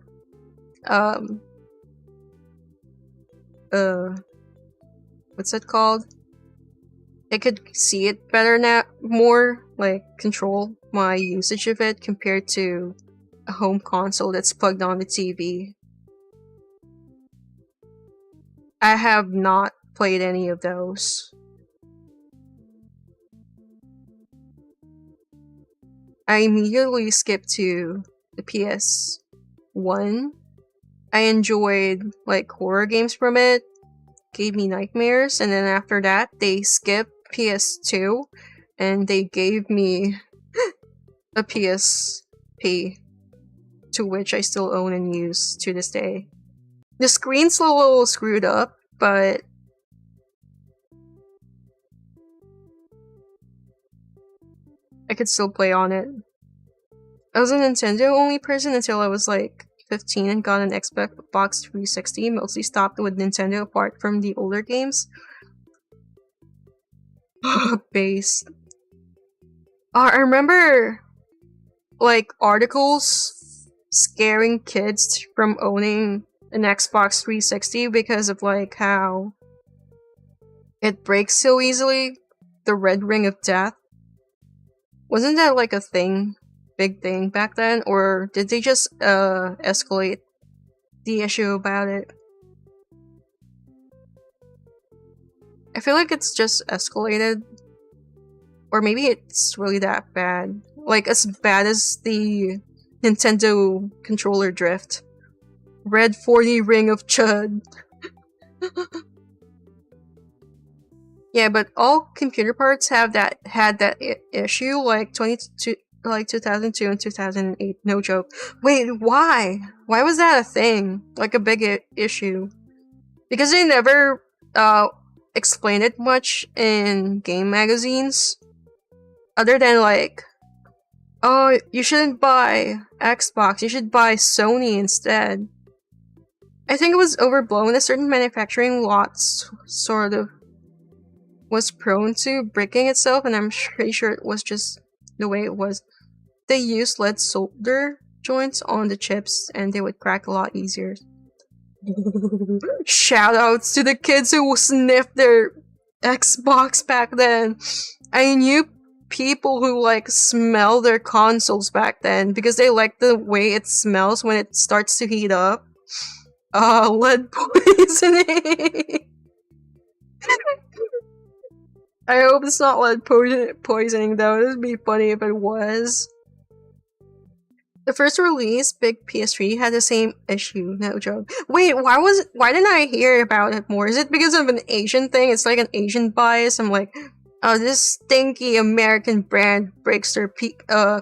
what's it called? I could see it better now, more, like, control my usage of it compared to a home console that's plugged on the TV. I have not played any of those. I immediately skipped to PS1. I enjoyed like horror games from it, gave me nightmares, and then after that they skipped PS2 and they gave me a PSP, to which I still own and use to this day. The screen's a little screwed up, but I could still play on it. I was a Nintendo-only person until I was like 15 and got an Xbox 360, mostly stopped with Nintendo apart from the older games. Base. I remember like articles scaring kids from owning an Xbox 360 because of like how it breaks so easily. The red ring of death. Wasn't that like a thing? Big thing back then? Or did they just escalate the issue about it? I feel like it's just escalated. Or maybe it's really that bad. Like as bad as the Nintendo controller drift. Red 40 ring of chud. Yeah, but all computer parts had that issue like 2002 and 2008. No joke. Wait, why? Why was that a thing? Like a big issue? Because they never explained it much in game magazines. Other than like, oh, you shouldn't buy Xbox. You should buy Sony instead. I think it was overblown. A certain manufacturing lot sort of was prone to breaking itself, and I'm pretty sure it was just the way it was. They used lead solder joints on the chips, and they would crack a lot easier. Shoutouts to the kids who sniffed their Xbox back then. I knew people who like smell their consoles back then because they like the way it smells when it starts to heat up. Lead poisoning. I hope it's not lead poisoning though. It would be funny if it was. The first release, big PS3, had the same issue. No joke. Wait, why didn't I hear about it more? Is it because of an Asian thing? It's like an Asian bias. I'm like, oh, this stinky American brand breaks their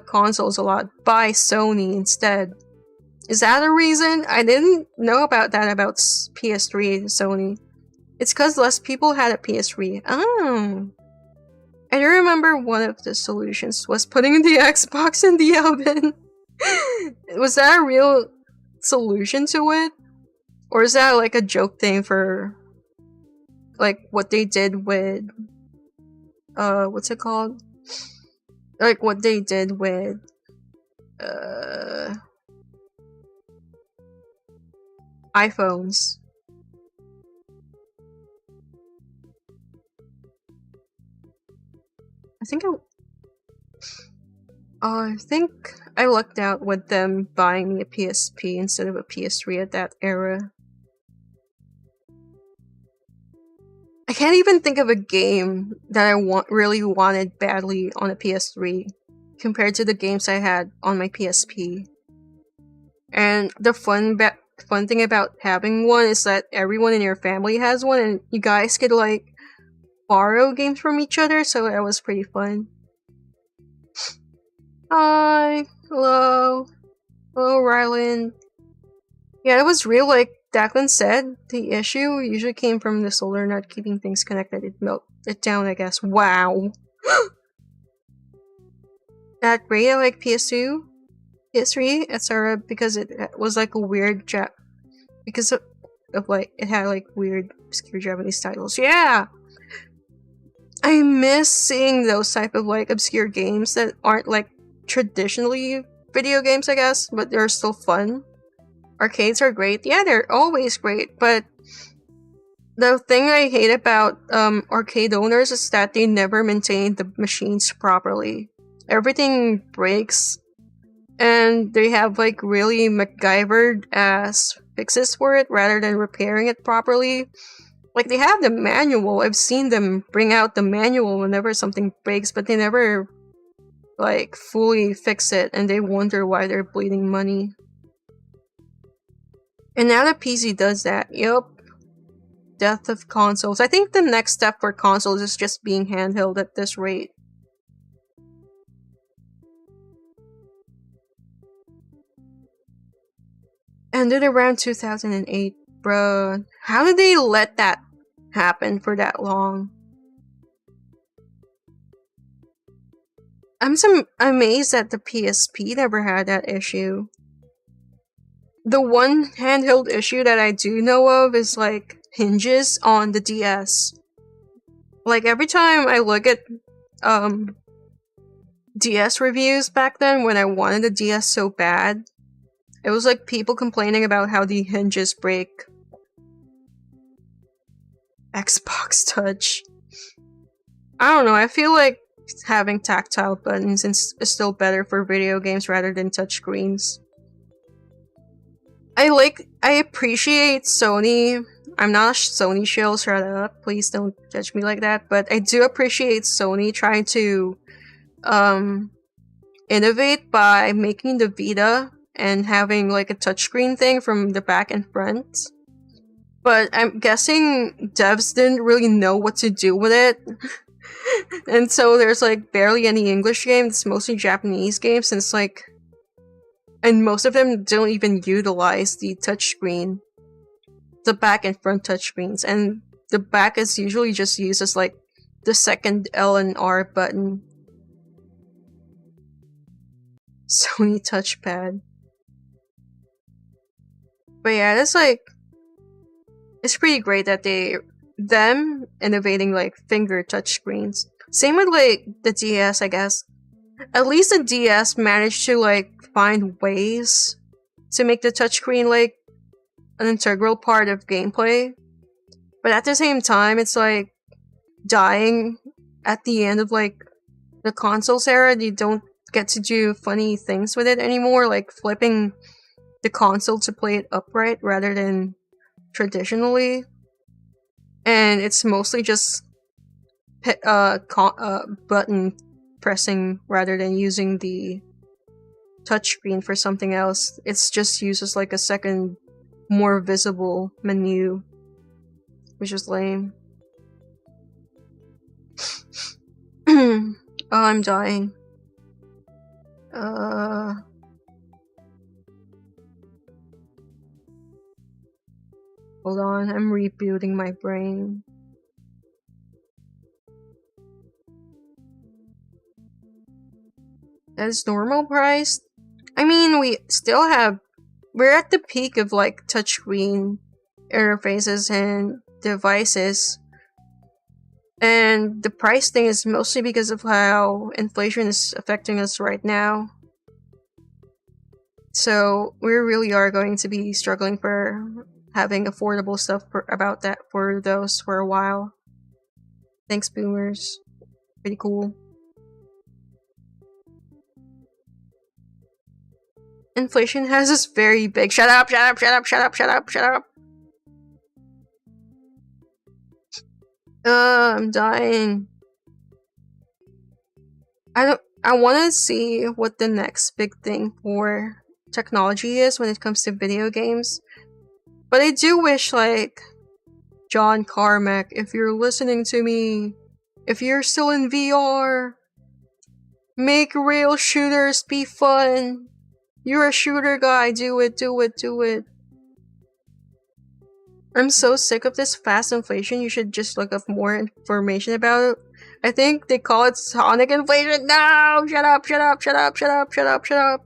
consoles a lot. Buy Sony instead. Is that a reason? I didn't know about that about PS3 Sony. It's because less people had a PS3. Oh. I do remember one of the solutions was putting the Xbox in the oven. Was that a real solution to it? Or is that like a joke thing for like what they did with what's it called? Like what they did with iPhones. I think I lucked out with them buying me a PSP instead of a PS3 at that era. I can't even think of a game that I really wanted badly on a PS3 compared to the games I had on my PSP. And the fun thing about having one is that everyone in your family has one, and you guys could like borrow games from each other, so that was pretty fun. Hi, hello, Ryland. Yeah, it was real, like Declan said. The issue usually came from the solder not keeping things connected. It melted it down, I guess. Wow. That great, I like PS2, PS3, etc. because it was like a weird because of like it had like weird obscure Japanese titles. Yeah. I miss seeing those type of like obscure games that aren't like traditionally video games, I guess, but they're still fun. Arcades are great. Yeah, they're always great, but the thing I hate about arcade owners is that they never maintain the machines properly. Everything breaks, and they have like really MacGyvered ass fixes for it rather than repairing it properly. Like, they have the manual. I've seen them bring out the manual whenever something breaks, but they never like fully fix it, and they wonder why they're bleeding money. And now the PC does that. Yup. Death of consoles. I think the next step for consoles is just being handheld at this rate. Ended around 2008. Bruh. How did they let that happen for that long? I'm amazed that the PSP never had that issue. The one handheld issue that I do know of is like hinges on the DS. Like every time I look at DS reviews back then when I wanted a DS so bad, it was like people complaining about how the hinges break. Xbox Touch. I don't know, I feel like having tactile buttons is still better for video games rather than touchscreens. I appreciate Sony. I'm not a Sony shill, shut up. Please don't judge me like that. But I do appreciate Sony trying to innovate by making the Vita and having like a touchscreen thing from the back and front. But I'm guessing devs didn't really know what to do with it. And so there's like barely any English games, it's mostly Japanese games, since like, and most of them don't even utilize the touchscreen, the back and front touchscreens, and the back is usually just used as like the second L and R button. Sony touchpad. But yeah, that's like, it's pretty great that them innovating like finger touchscreens. Same with like the DS, I guess. At least the DS managed to like find ways to make the touchscreen like an integral part of gameplay. But at the same time, it's like dying at the end of like the consoles era. You don't get to do funny things with it anymore, like flipping the console to play it upright rather than traditionally. And it's mostly just button pressing rather than using the touchscreen for something else. It's just used as like a second, more visible menu, which is lame. Oh, I'm dying. Hold on, I'm rebooting my brain. That is normal price? I mean, we're at the peak of like touchscreen interfaces and devices. And the price thing is mostly because of how inflation is affecting us right now. So we really are going to be struggling for having affordable stuff for those for a while. Thanks, boomers. Pretty cool. Inflation has us very big. Shut up, shut up, shut up, shut up, shut up, shut up. I'm dying. I want to see what the next big thing for technology is when it comes to video games. But I do wish, like, John Carmack, if you're listening to me, if you're still in VR, make real shooters be fun. You're a shooter guy, do it, do it, do it. I'm so sick of this fast inflation, you should just look up more information about it. I think they call it sonic inflation. No! Shut up, shut up, shut up, shut up, shut up, shut up.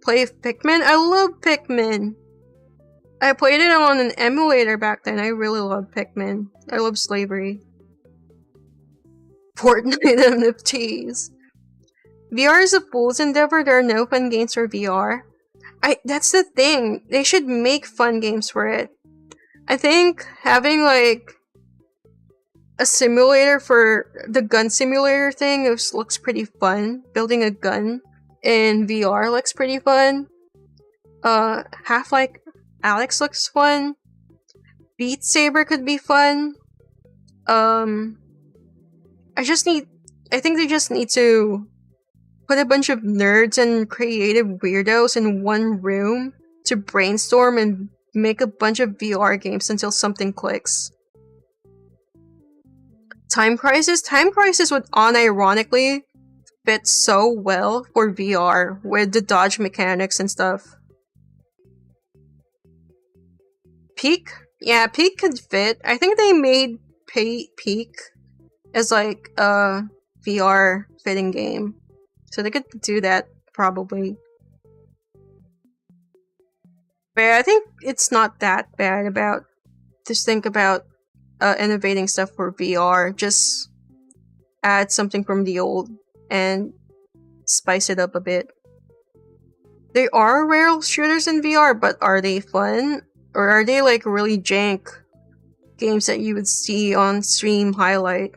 Play Pikmin? I love Pikmin. I played it on an emulator back then. I really love Pikmin. I love slavery. Fortnite NFTs. VR is a fool's endeavor. There are no fun games for VR. That's the thing. They should make fun games for it. I think having like a simulator for the gun simulator thing looks pretty fun. Building a gun in VR looks pretty fun. Half-Life Alyx looks fun. Beat Saber could be fun. I think they just need to put a bunch of nerds and creative weirdos in one room to brainstorm and make a bunch of VR games until something clicks. Time Crisis? Time Crisis would unironically fit so well for VR with the dodge mechanics and stuff. Peak? Yeah, Peak could fit. I think they made Peak as like a VR fitting game. So they could do that, probably. But I think it's not that bad about... Just think about innovating stuff for VR. Just add something from the old and spice it up a bit. There are rail shooters in VR, but are they fun? Or are they like really jank games that you would see on stream highlight?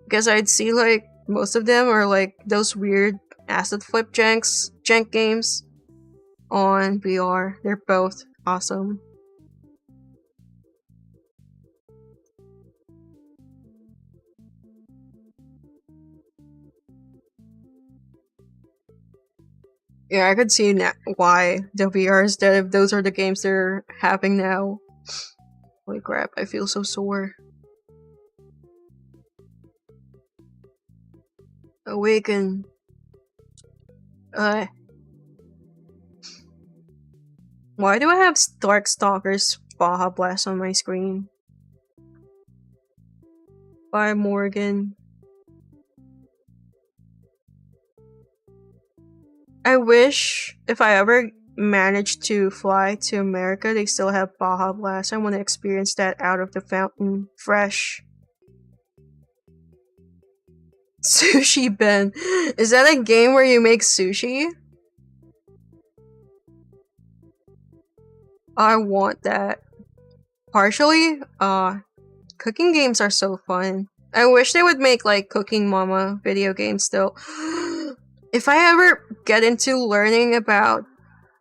Because I'd see like most of them are like those weird asset flip jank games on VR. They're both awesome. Yeah, I could see why the VR is dead if those are the games they're having now. Holy crap, I feel so sore. Awaken. Why do I have Darkstalker's Baja Blast on my screen? Bye, Morgan. I wish if I ever managed to fly to America, they still have Baja Blast. I want to experience that out of the fountain, fresh. Sushi Ben. Is that a game where you make sushi? I want that. Partially, cooking games are so fun. I wish they would make like Cooking Mama video games still. If I ever get into learning about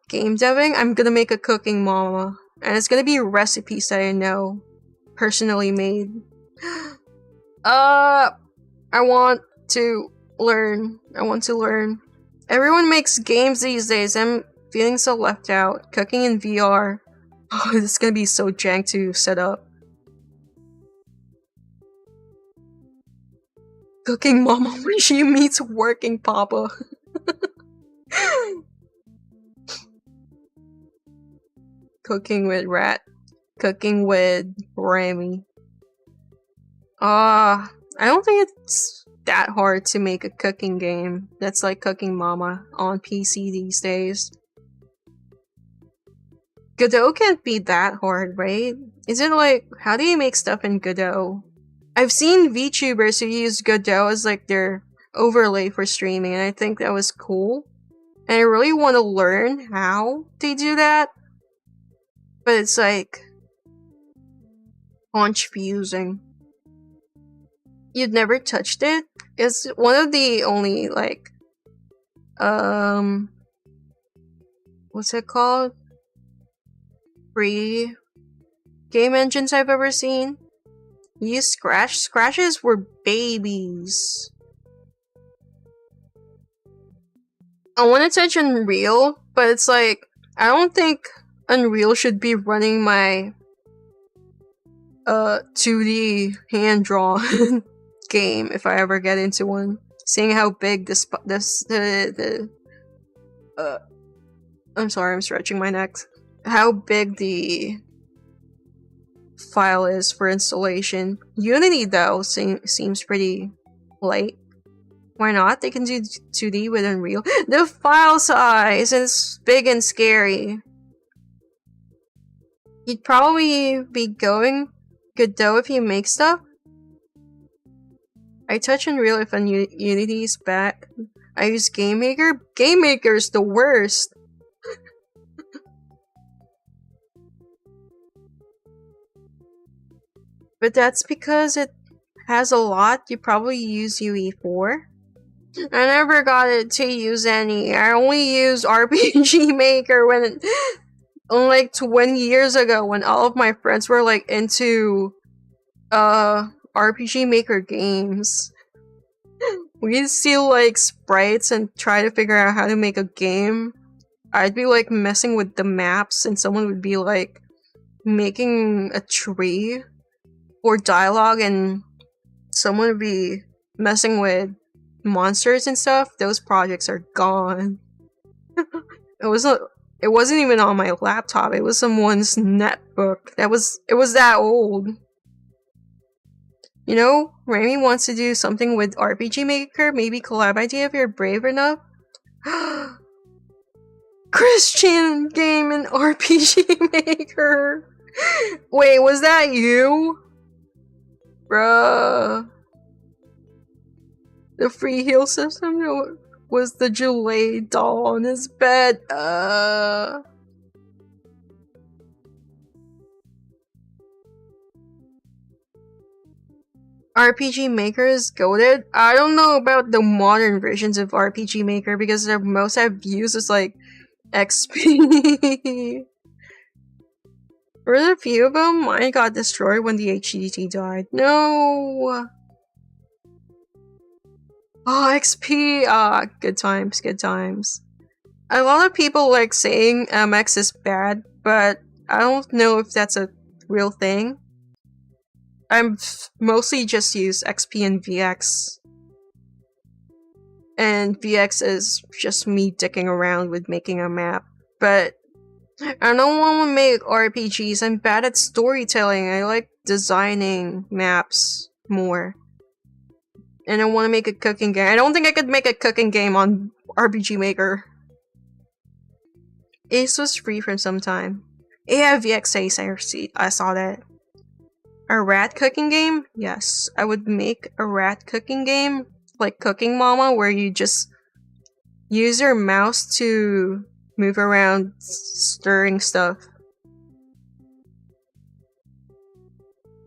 game deving, I'm gonna make a Cooking Mama. And it's gonna be recipes that I know. Personally made. I want to learn. Everyone makes games these days. I'm feeling so left out. Cooking in VR. Oh, this is gonna be so jank to set up. Cooking Mama when she meets Working Papa. Cooking with Rat. Cooking with Remy. I don't think it's that hard to make a cooking game that's like Cooking Mama on PC these days. Godot can't be that hard, right? Is it like, how do you make stuff in Godot? I've seen VTubers who use Godot as like their overlay for streaming, and I think that was cool. And I really want to learn how they do that. But it's like confusing. You've never touched it? It's one of the only like what's it called? Free game engines I've ever seen. Use Scratch. Scratches were babies. I want to touch Unreal, but it's like, I don't think Unreal should be running my 2D hand-drawn game if I ever get into one. Seeing how big I'm sorry, I'm stretching my neck. How big the file is for installation. Unity though seems pretty light. Why not? They can do 2D with Unreal. The file size is big and scary. You'd probably be going Godot if you make stuff. I touch Unreal if Unity's back. I use Game Maker. Game Maker's the worst. But that's because it has a lot. You probably use UE4. I never got it to use any. I only used RPG Maker when, like 20 years ago, when all of my friends were like into RPG Maker games. we'd see like sprites and try to figure out how to make a game. I'd be like messing with the maps and someone would be like making a tree or dialogue and someone would be messing with monsters and stuff. Those projects are gone. It wasn't even on my laptop. It was someone's netbook. It was that old. You know, Remy wants to do something with RPG Maker. Maybe collab idea if you're brave enough. Christian game and RPG Maker. Wait, was that you? Bruh. The free heal system was the Gillette doll on his bed. RPG Maker is goated. I don't know about the modern versions of RPG Maker because the most I've used is like XP. There were a few of them. Mine got destroyed when the HDT died. No. Oh, XP. Good times, good times. A lot of people like saying MX is bad, but I don't know if that's a real thing. I'm mostly just use XP and VX. And VX is just me dicking around with making a map. But I don't want to make RPGs. I'm bad at storytelling. I like designing maps more. And I want to make a cooking game. I don't think I could make a cooking game on RPG Maker. Ace was free for some time. Yeah, VX Ace, I saw that. A rat cooking game? Yes. I would make a rat cooking game. Like Cooking Mama, where you just use your mouse to move around stirring stuff.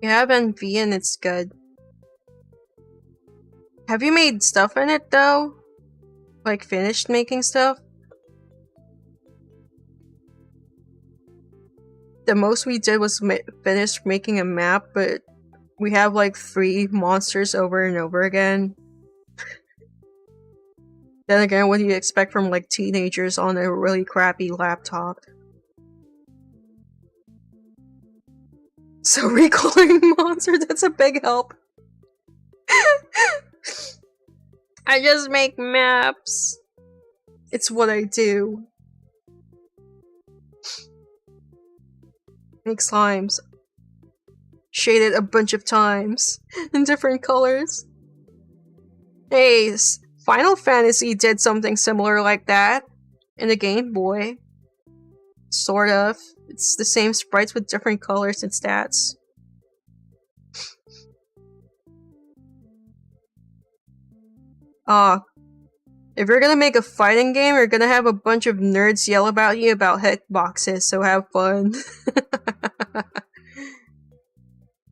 You have NV and it's good. Have you made stuff in it though? Like finished making stuff? The most we did was finish making a map, but we have like 3 monsters over and over again. Then again, what do you expect from like teenagers on a really crappy laptop? So recalling monsters, that's a big help. I just make maps. It's what I do. Make slimes. Shaded a bunch of times in different colors. Hey, Final Fantasy did something similar like that in the Game Boy. Sort of. It's the same sprites with different colors and stats. If you're gonna make a fighting game, you're gonna have a bunch of nerds yell about you about hitboxes, so have fun.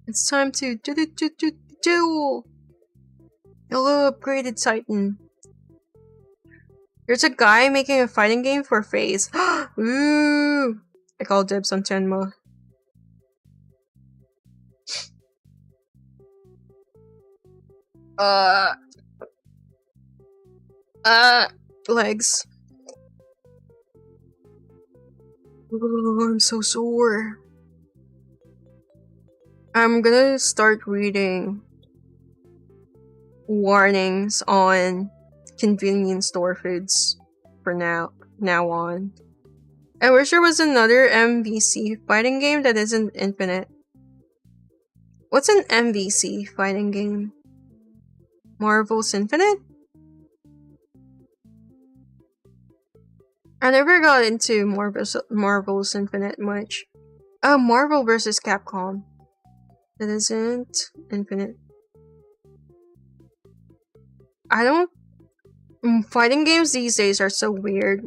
It's time to duel! Hello, upgraded Titan. There's a guy making a fighting game for FaZe. Ooh! I call dibs on Tenma. Legs. Oh, I'm so sore. I'm gonna start reading warnings on convenience store foods for now on. I wish there was another MVC fighting game that isn't infinite. What's an MVC fighting game? Marvel's Infinite? I never got into Marvel's Infinite much. Marvel vs. Capcom. That isn't infinite. Fighting games these days are so weird.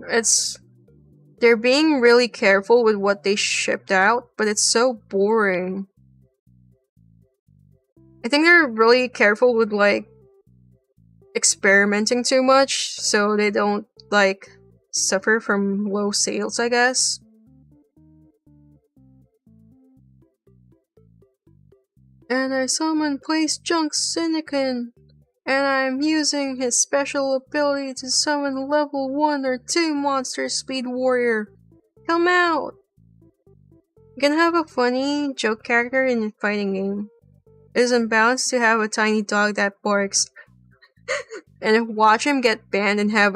They're being really careful with what they shipped out, but it's so boring. I think they're really careful with, like, experimenting too much, so they don't, like, suffer from low sales, I guess. And I summon Place Junk Syndicate. And I'm using his special ability to summon level 1 or 2 monster speed warrior. Come out! You can have a funny joke character in a fighting game. It is unbalanced to have a tiny dog that barks and watch him get banned and have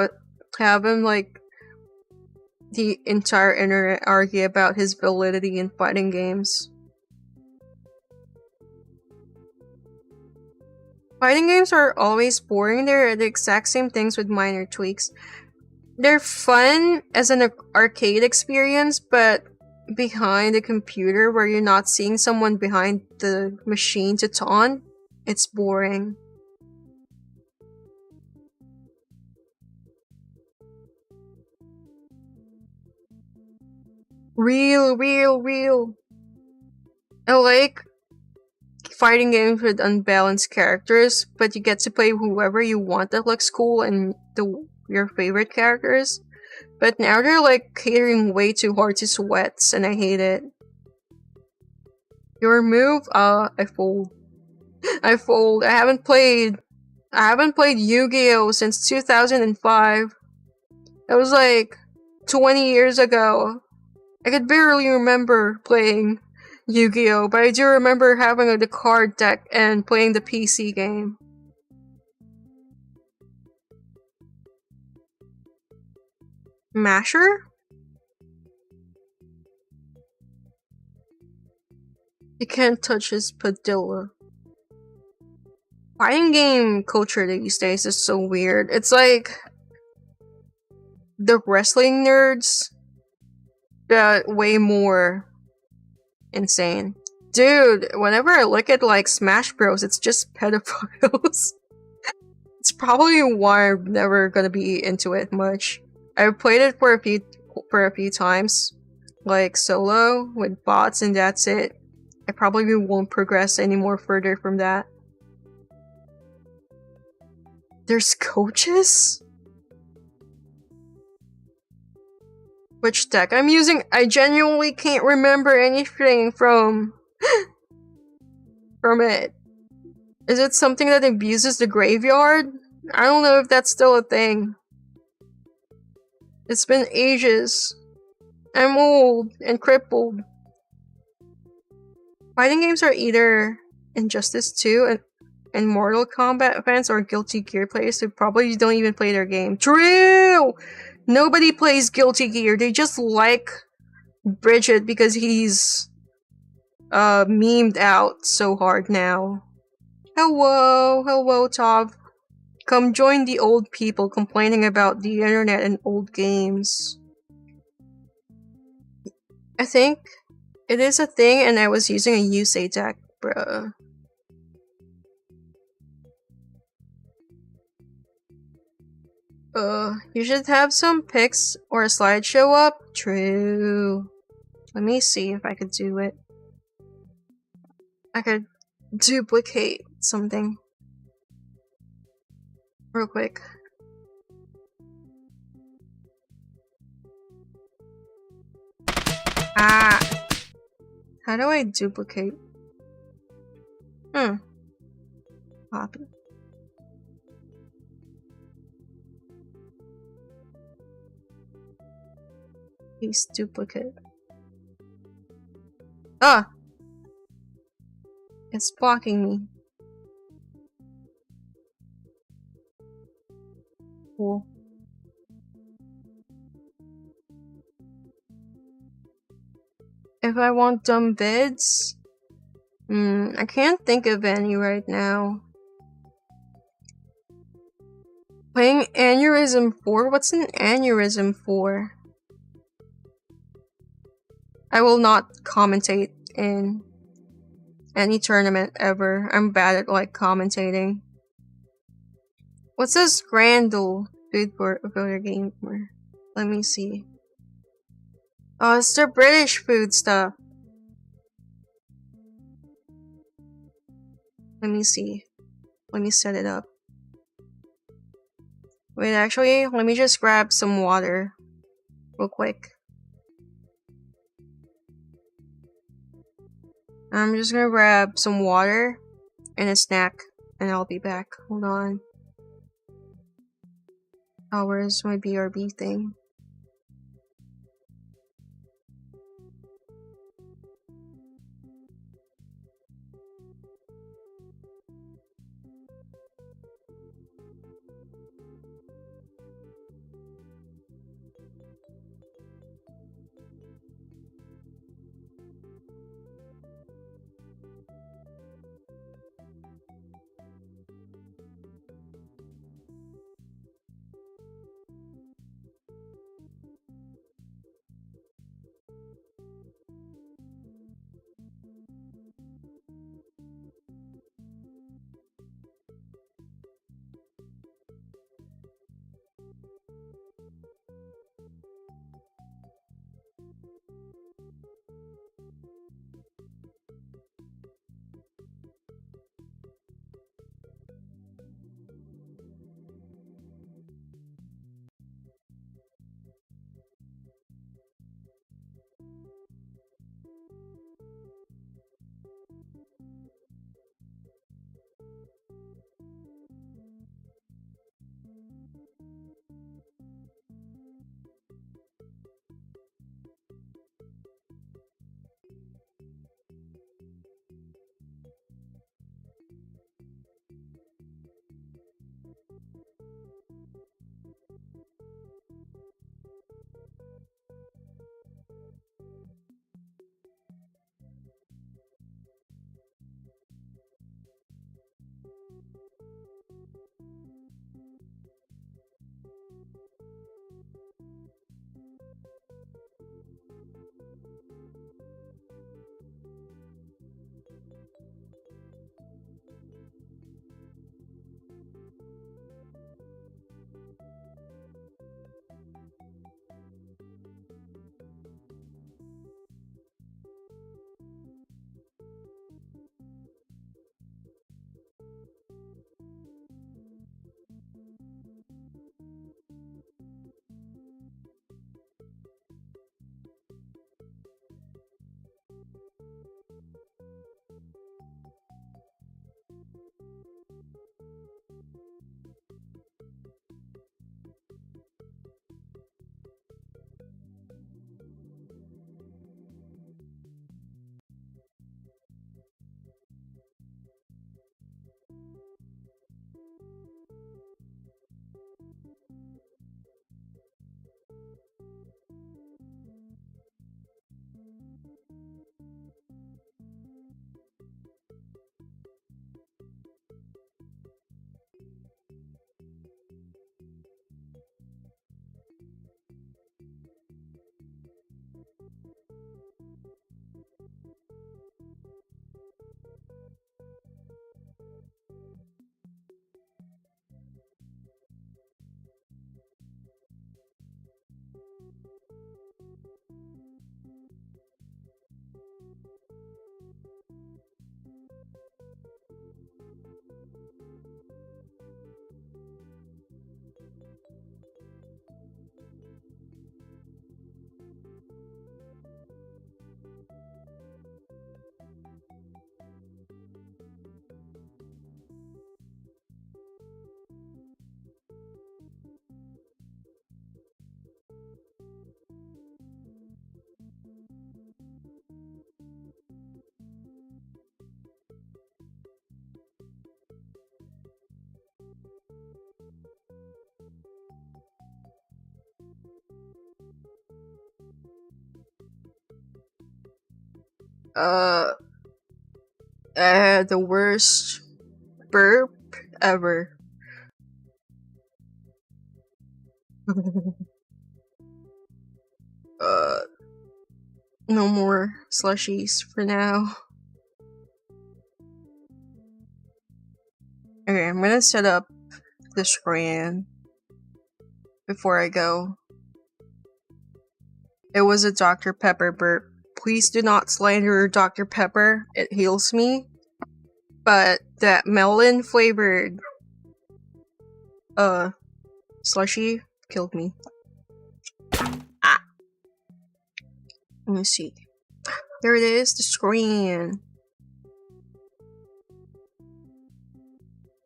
him like the entire internet argue about his validity in fighting games. Fighting games are always boring. They're the exact same things with minor tweaks. They're fun as an arcade experience, but behind a computer where you're not seeing someone behind the machine to taunt, it's boring. Real. I like fighting games with unbalanced characters, but you get to play whoever you want that looks cool and your favorite characters. But now they're like catering way too hard to sweats, and I hate it. Your move? I fold. I fold. I haven't played Yu-Gi-Oh! Since 2005. That was like 20 years ago. I could barely remember playing Yu-Gi-Oh! But I do remember having the card deck and playing the PC game. Masher? You can't touch his padilla. Fighting game culture these days is so weird. It's like the wrestling nerds got way more insane. Dude, whenever I look at like Smash Bros, it's just pedophiles. It's probably why I'm never gonna be into it much. I've played it for a few times, like solo with bots, and that's it. I probably won't progress any more further from that. There's coaches? Which deck I'm using? I genuinely can't remember anything from it. Is it something that abuses the graveyard? I don't know if that's still a thing. It's been ages. I'm old and crippled. Fighting games are either Injustice 2 and Mortal Kombat fans or Guilty Gear players who probably don't even play their game. True! Nobody plays Guilty Gear. They just like Bridget because he's memed out so hard now. Hello, Tov. Come join the old people complaining about the internet and old games. I think it is a thing, and I was using a Yusei deck, bruh. You should have some pics or a slideshow up? True. Let me see if I could do it. I could duplicate something. Real quick. Ah! How do I duplicate? Copy. Paste duplicate. Ah! It's blocking me. Cool. If I want dumb vids? I can't think of any right now. Playing Aneurysm 4? What's an Aneurysm 4? I will not commentate in any tournament ever. I'm bad at like commentating. What's this Grandel food for a gamer? Let me see. Oh, it's the British food stuff. Let me see. Let me set it up. Wait, actually, let me just grab some water real quick. I'm just gonna grab some water and a snack. and I'll be back. Hold on. Oh, where's my BRB thing? I had the worst burp ever. No more slushies for now. Okay, I'm gonna set up the screen before I go. It was a Dr. Pepper burp. Please do not slander Dr. Pepper. It heals me. But that melon flavored slushy killed me. Ah. Let me see. There it is, the screen.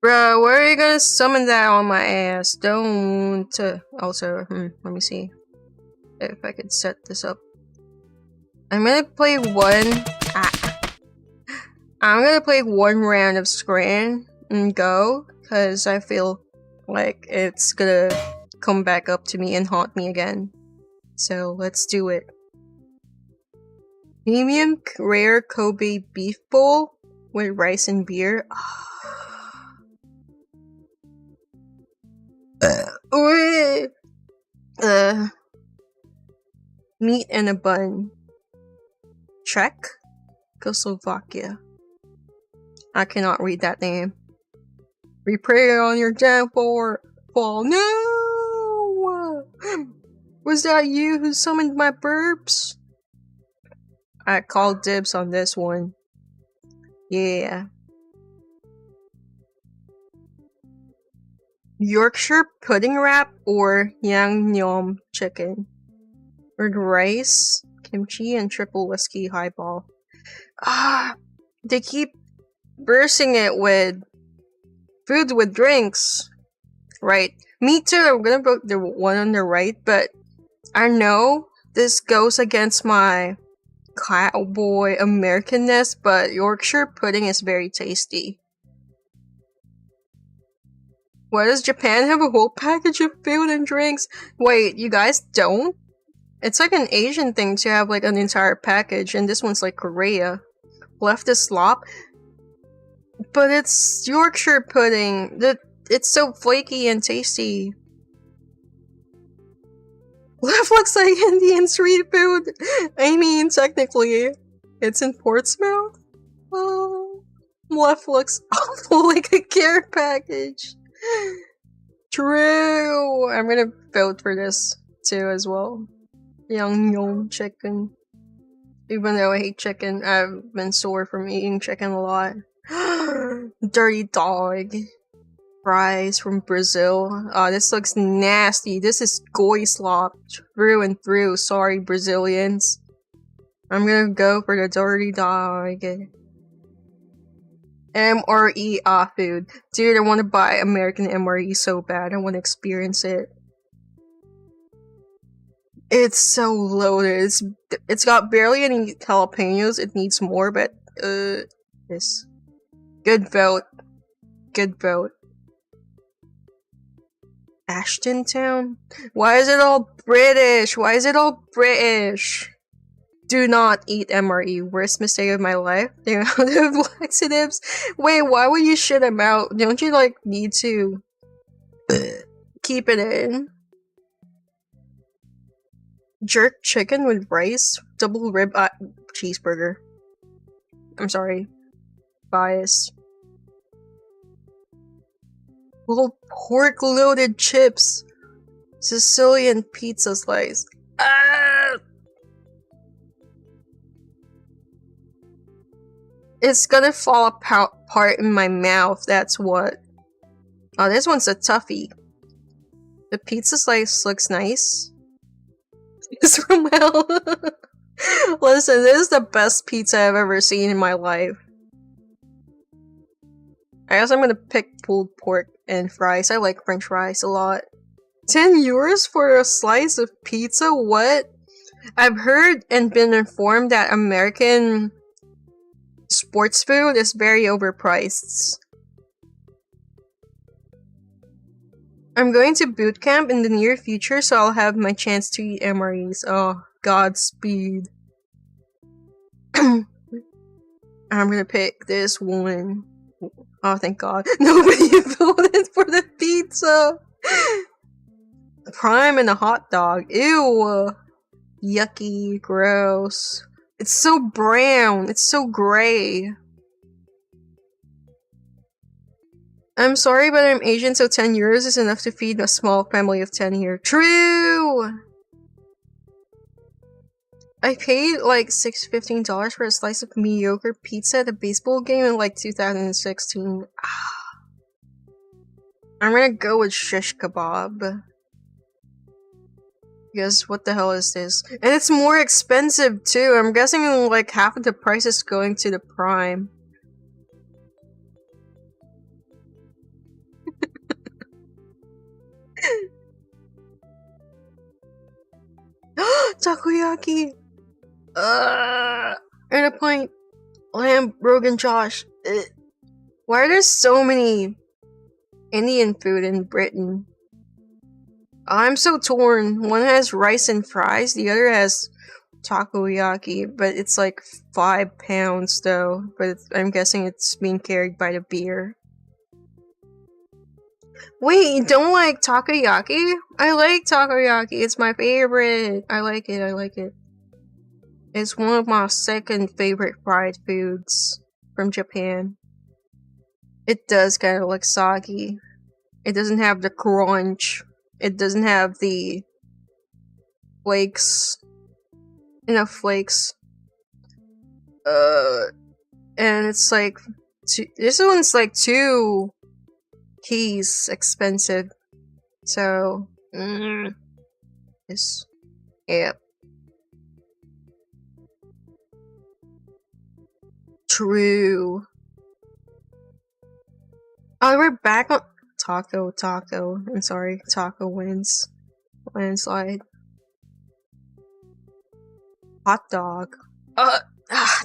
Bro, where are you gonna summon that on my ass? Don't. Also, let me see if I could set this up. I'm gonna play one. I'm gonna play one round of Scran and go, because I feel like it's gonna come back up to me and haunt me again. So let's do it. Premium rare Kobe beef bowl with rice and beer. Meat and a bun. Czechoslovakia. I cannot read that name. We pray on your downfall. No! Was that you who summoned my burps? I called dibs on this one. Yeah. Yorkshire pudding wrap or Yangnyom chicken. With rice, kimchi, and triple whiskey highball. They keep bursting it with food with drinks. Right. Me too, I'm gonna vote the one on the right, but I know this goes against my cowboy Americanness, but Yorkshire pudding is very tasty. Why does Japan have a whole package of food and drinks? Wait, you guys don't? It's like an Asian thing to have like an entire package, and this one's like Korea. Left is slop. But it's Yorkshire pudding. It's so flaky and tasty. Left looks like Indian street food. I mean, technically, it's in Portsmouth. Left looks awful like a care package. True. I'm gonna vote for this too as well. Yum chicken. Even though I hate chicken, I've been sore from eating chicken a lot. Dirty dog. Fries from Brazil. Oh, this looks nasty. This is goy slop through and through. Sorry, Brazilians. I'm gonna go for the dirty dog. MRE food. Dude, I want to buy American MRE so bad. I want to experience it. It's so loaded. It's got barely any jalapenos. It needs more, but this. Good vote. Good vote. Ashton Town? Why is it all British? Why is it all British? Do not eat MRE. Worst mistake of my life. They're out of laxatives. Wait, why would you shit them out? Don't you like need to keep it in? Jerk chicken with rice, double rib cheeseburger. I'm sorry. Bias. Little pork loaded chips. Sicilian pizza slice. It's gonna fall apart in my mouth, that's what. Oh, this one's a toughie. The pizza slice looks nice. It's from hell. Listen, this is the best pizza I've ever seen in my life. I guess I'm gonna pick pulled pork and fries. I like french fries a lot. 10 euros for a slice of pizza? What? I've heard and been informed that American sports food is very overpriced. I'm going to boot camp in the near future, so I'll have my chance to eat MREs. Oh, Godspeed. I'm gonna pick this one. Oh, thank God. Nobody voted for the pizza! Prime and a hot dog. Ew! Yucky. Gross. It's so brown. It's so gray. I'm sorry, but I'm Asian, so 10 euros is enough to feed a small family of 10 here. True! I paid like $15 for a slice of mediocre pizza at a baseball game in like 2016. I'm gonna go with shish kebab. Because what the hell is this? And it's more expensive too. I'm guessing like half of the price is going to the prime. Takoyaki! And a pint. Lamb Rogan Josh. Why are there so many Indian food in Britain? I'm so torn. One has rice and fries, the other has takoyaki, but it's like £5 though. But I'm guessing it's being carried by the beer. Wait, you don't like takoyaki? I like takoyaki. It's my favorite. I like it. I like it. It's one of my second favorite fried foods from Japan. It does kind of look soggy. It doesn't have the crunch. It doesn't have the flakes. Enough flakes. And it's like this one's like 2 keys expensive. So, this, yep. True. Oh, we're back on Taco. I'm sorry, Taco wins. Landslide. Hot dog.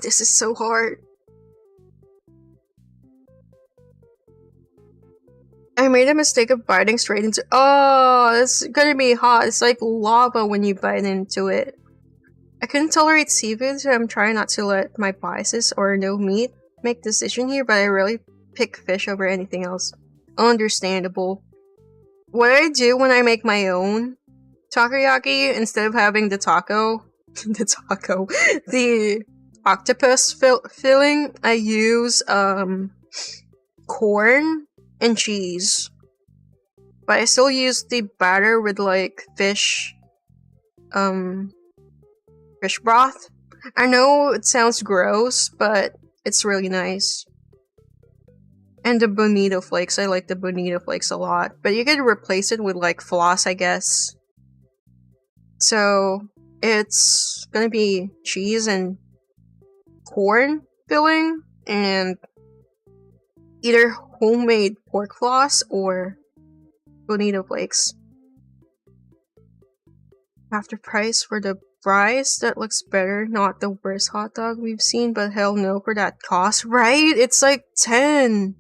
This is so hard. I made a mistake of biting straight into. Oh, it's gonna be hot. It's like lava when you bite into it. I couldn't tolerate seafood, so I'm trying not to let my biases or no meat make decision here, but I really pick fish over anything else. Understandable. What I do when I make my own takoyaki, instead of having the the octopus filling, I use corn and cheese. But I still use the batter with like fish broth. I know it sounds gross, but it's really nice. And the bonito flakes, I like the bonito flakes a lot. But you could replace it with like floss, I guess. So it's gonna be cheese and corn filling and either homemade pork floss or bonito flakes. After price for the fries, that looks better. Not the worst hot dog we've seen, but hell no for that cost, right? It's like 10.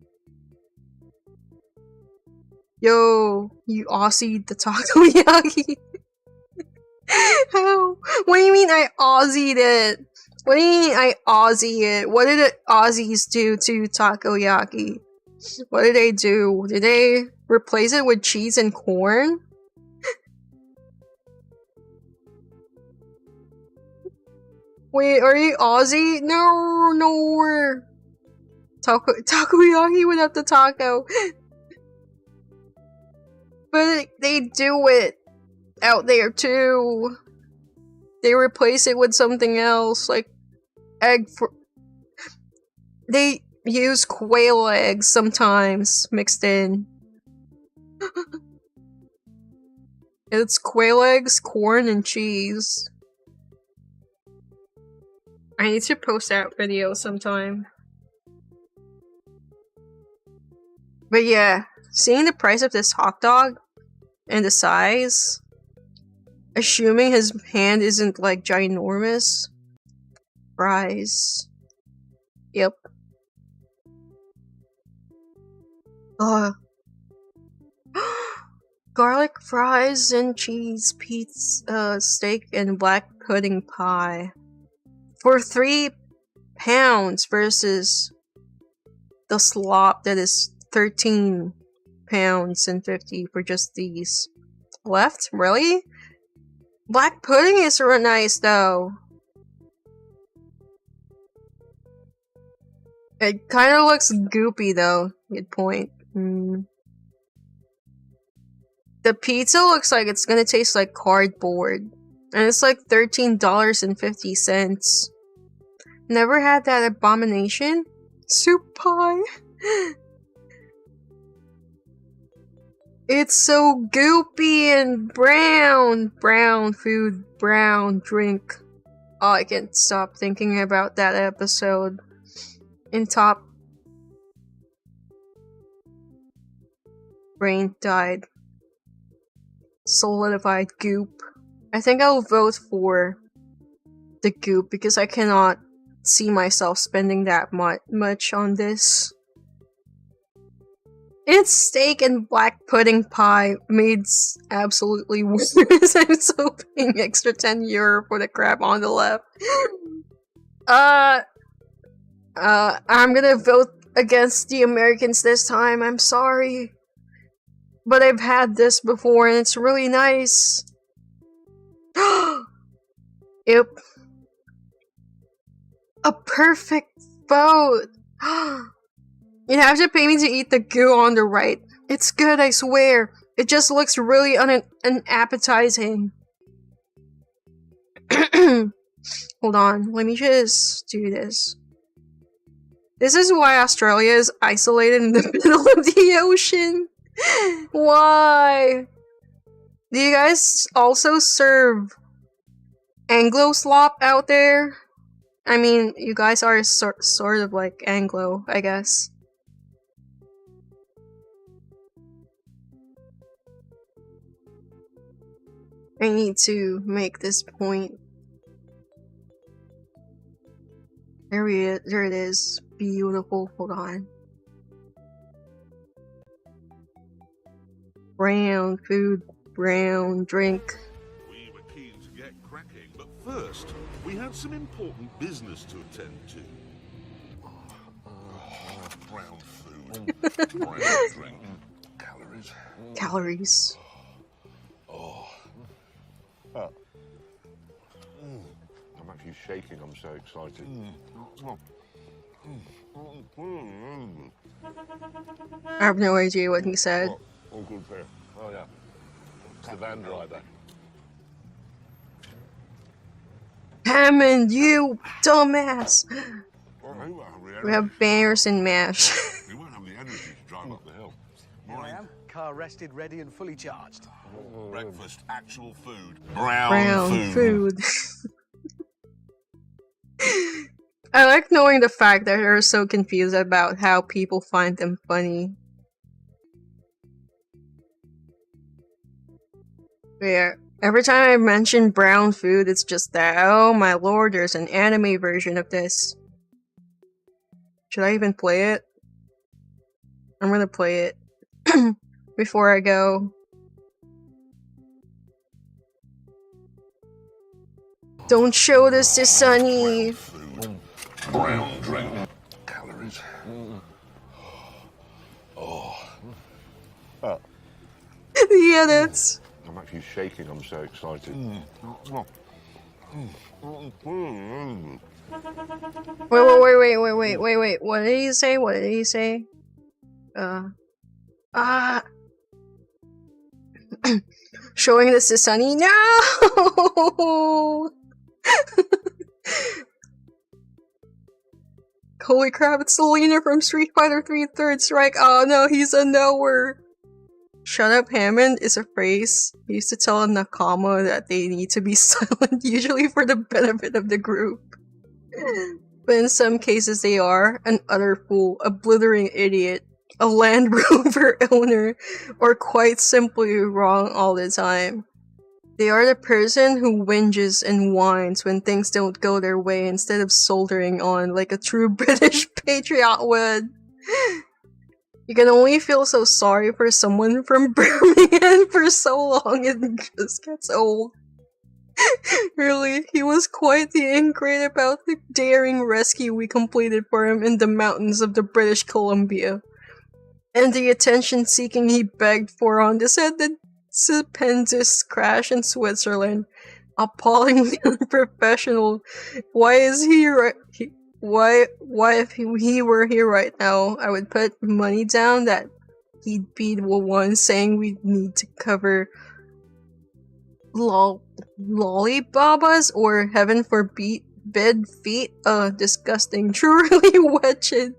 Yo, you Aussie the takoyaki. How? What do you mean I Aussied it? What do you mean I Aussie it? What did the Aussies do to takoyaki? What did they do? Did they replace it with cheese and corn? Wait, are you Aussie? No. Takoyaki without the taco. But they do it out there too. They replace it with something else, like they use quail eggs sometimes mixed in. It's quail eggs, corn, and cheese. I need to post that video sometime. But yeah, seeing the price of this hot dog and the size, assuming his hand isn't like ginormous. Fries. Yep. Garlic fries and cheese, pizza, steak, and black pudding pie. For £3 versus the slop that is £13.50 for just these. Left? Really? Black pudding is real nice though. It kind of looks goopy though. Good point. The pizza looks like it's gonna taste like cardboard. And it's like $13.50. Never had that abomination? Soup pie? It's so goopy and brown. Brown food, brown drink. Oh, I can't stop thinking about that episode. In top. Brain died. Solidified goop. I think I'll vote for the goop because I cannot see myself spending that much on this. It's steak and black pudding pie made absolutely worse. I'm so paying extra €10 for the crab on the left. I'm gonna vote against the Americans this time. I'm sorry. But I've had this before and it's really nice. Yep. A perfect vote. You have to pay me to eat the goo on the right. It's good, I swear. It just looks really unappetizing. Hold on, let me just do this. This is why Australia is isolated in the middle of the ocean. Why? Do you guys also serve Anglo slop out there? I mean, you guys are sort of like Anglo, I guess. I need to make this point. There it is. Beautiful. Hold on. Brown food, brown drink. We were keen to get cracking, but first, we had some important business to attend to. Brown food, brown drink, calories. Calories. I'm actually shaking, I'm so excited. I have no idea what he said. All good for you. Oh yeah. It's the van driver. Hammond, you dumbass! We have bangers and mash. You won't have the energy to drive up the hill. Here I am, car rested, ready and fully charged. Breakfast, actual food. Brown food. I like knowing the fact that they're so confused about how people find them funny. Yeah, every time I mention brown food, it's just that, oh my lord, there's an anime version of this. Should I even play it? I'm gonna play it before I go. Don't show this to Sunny! Brown drink. Calories. The edits! I'm actually shaking, I'm so excited. Wait, what did he say? What did he say? Showing this to Sunny? No! Holy crap, it's Selena from Street Fighter 3 Third Strike. Oh no, he's a knower. Shut up, Hammond is a phrase used to tell a Nakama that they need to be silent, usually for the benefit of the group. But in some cases they are an utter fool, a blithering idiot, a Land Rover owner, or quite simply wrong all the time. They are the person who whinges and whines when things don't go their way instead of soldiering on like a true British patriot would. You can only feel so sorry for someone from Birmingham for so long it just gets old. Really, he was quite the ingrate about the daring rescue we completed for him in the mountains of the British Columbia. And the attention-seeking he begged for on the stupendous crash in Switzerland. Appallingly unprofessional. Why is he Why if he were here right now, I would put money down that he'd be the one saying we need to cover lollibabas or heaven forbid feet. Disgusting. Truly wretched.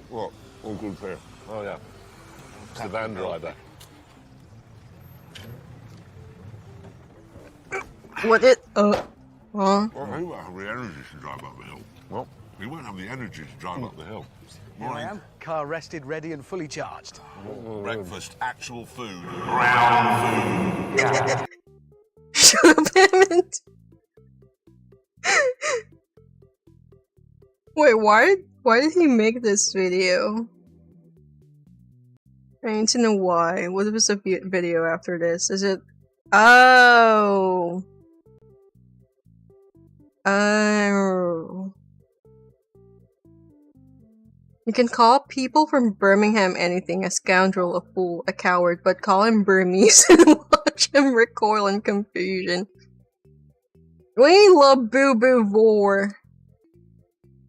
What? All good for you. Oh yeah. It's the van driver. What it? Well, he won't have the energy to drive up the hill. What? He won't have the energy to drive up the hill. Here I am, car rested, ready and fully charged. Breakfast, actual food, brown food. Shut up, Hammond. Wait, why did he make this video? I need to know why. What was the video after this? Is it... Oh! Oh... You can call people from Birmingham anything, a scoundrel, a fool, a coward, but call him Burmese and watch him recoil in confusion. We love Boo Boo Vor.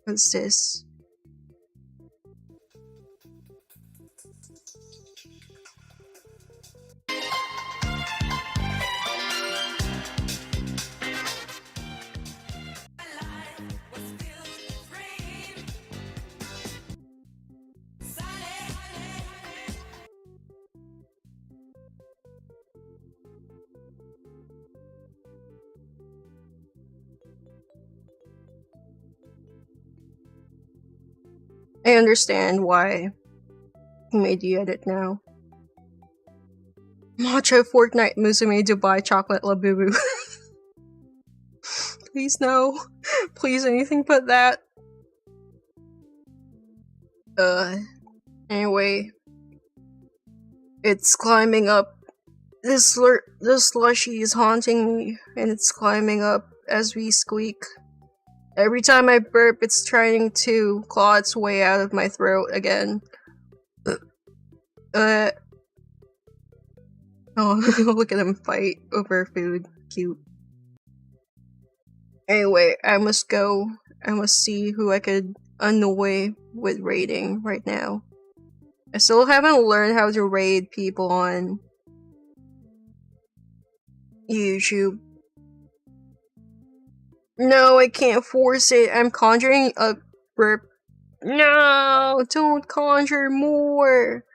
What's this? I understand why he made you edit now. Macho Fortnite Musume Dubai Chocolate Labubu. Please no. Please anything but that. Anyway. It's climbing up. This slushy is haunting me, and it's climbing up as we squeak. Every time I burp, it's trying to claw its way out of my throat again. Oh, look at him fight over food. Cute. Anyway, I must go. I must see who I could annoy with raiding right now. I still haven't learned how to raid people on YouTube. No, I can't force it. I'm conjuring a burp. No, don't conjure more.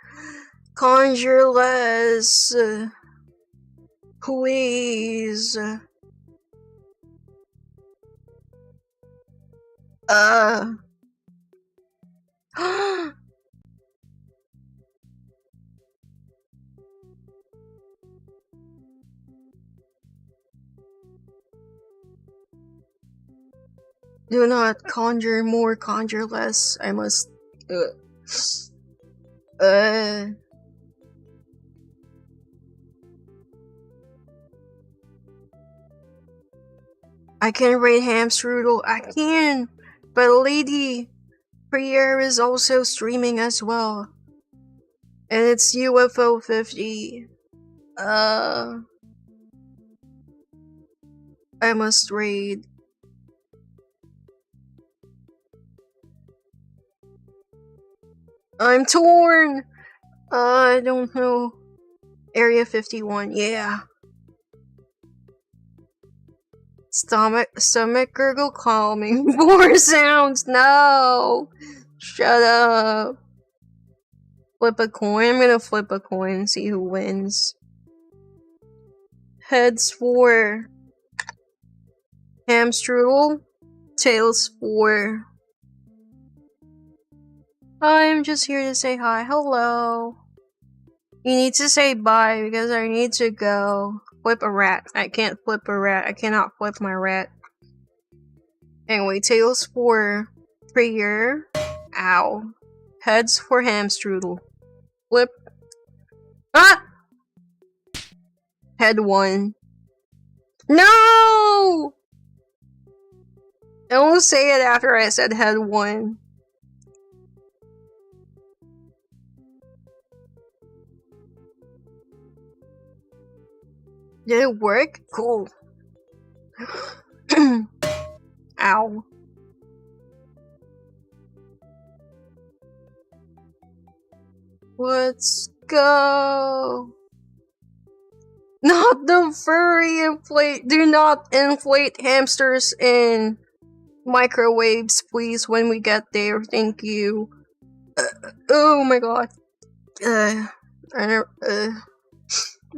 Conjure less. Please. Do not conjure more, conjure less. I must... I can raid Hamstrudel. I can! But Lady Priere is also streaming as well. And it's UFO 50. I must raid. I'm torn! I don't know. Area 51, yeah. Stomach gurgle calming. More sounds, no! Shut up. Flip a coin. I'm gonna flip a coin and see who wins. Heads for Hamstrudel. Tails for... I'm just here to say hi. Hello. You need to say bye because I need to go. Flip a rat. I can't flip a rat. I cannot flip my rat. Anyway, tails for Priere. Ow. Heads for Hamstrudel. Flip. Ah! Head won. No! I won't say it after I said head won. Did it work? Cool. Ow. Let's go. Not the furry inflate. Do not inflate hamsters in microwaves, please, when we get there. Thank you. Oh my god.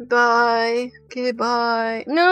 Bye. Okay, bye. No!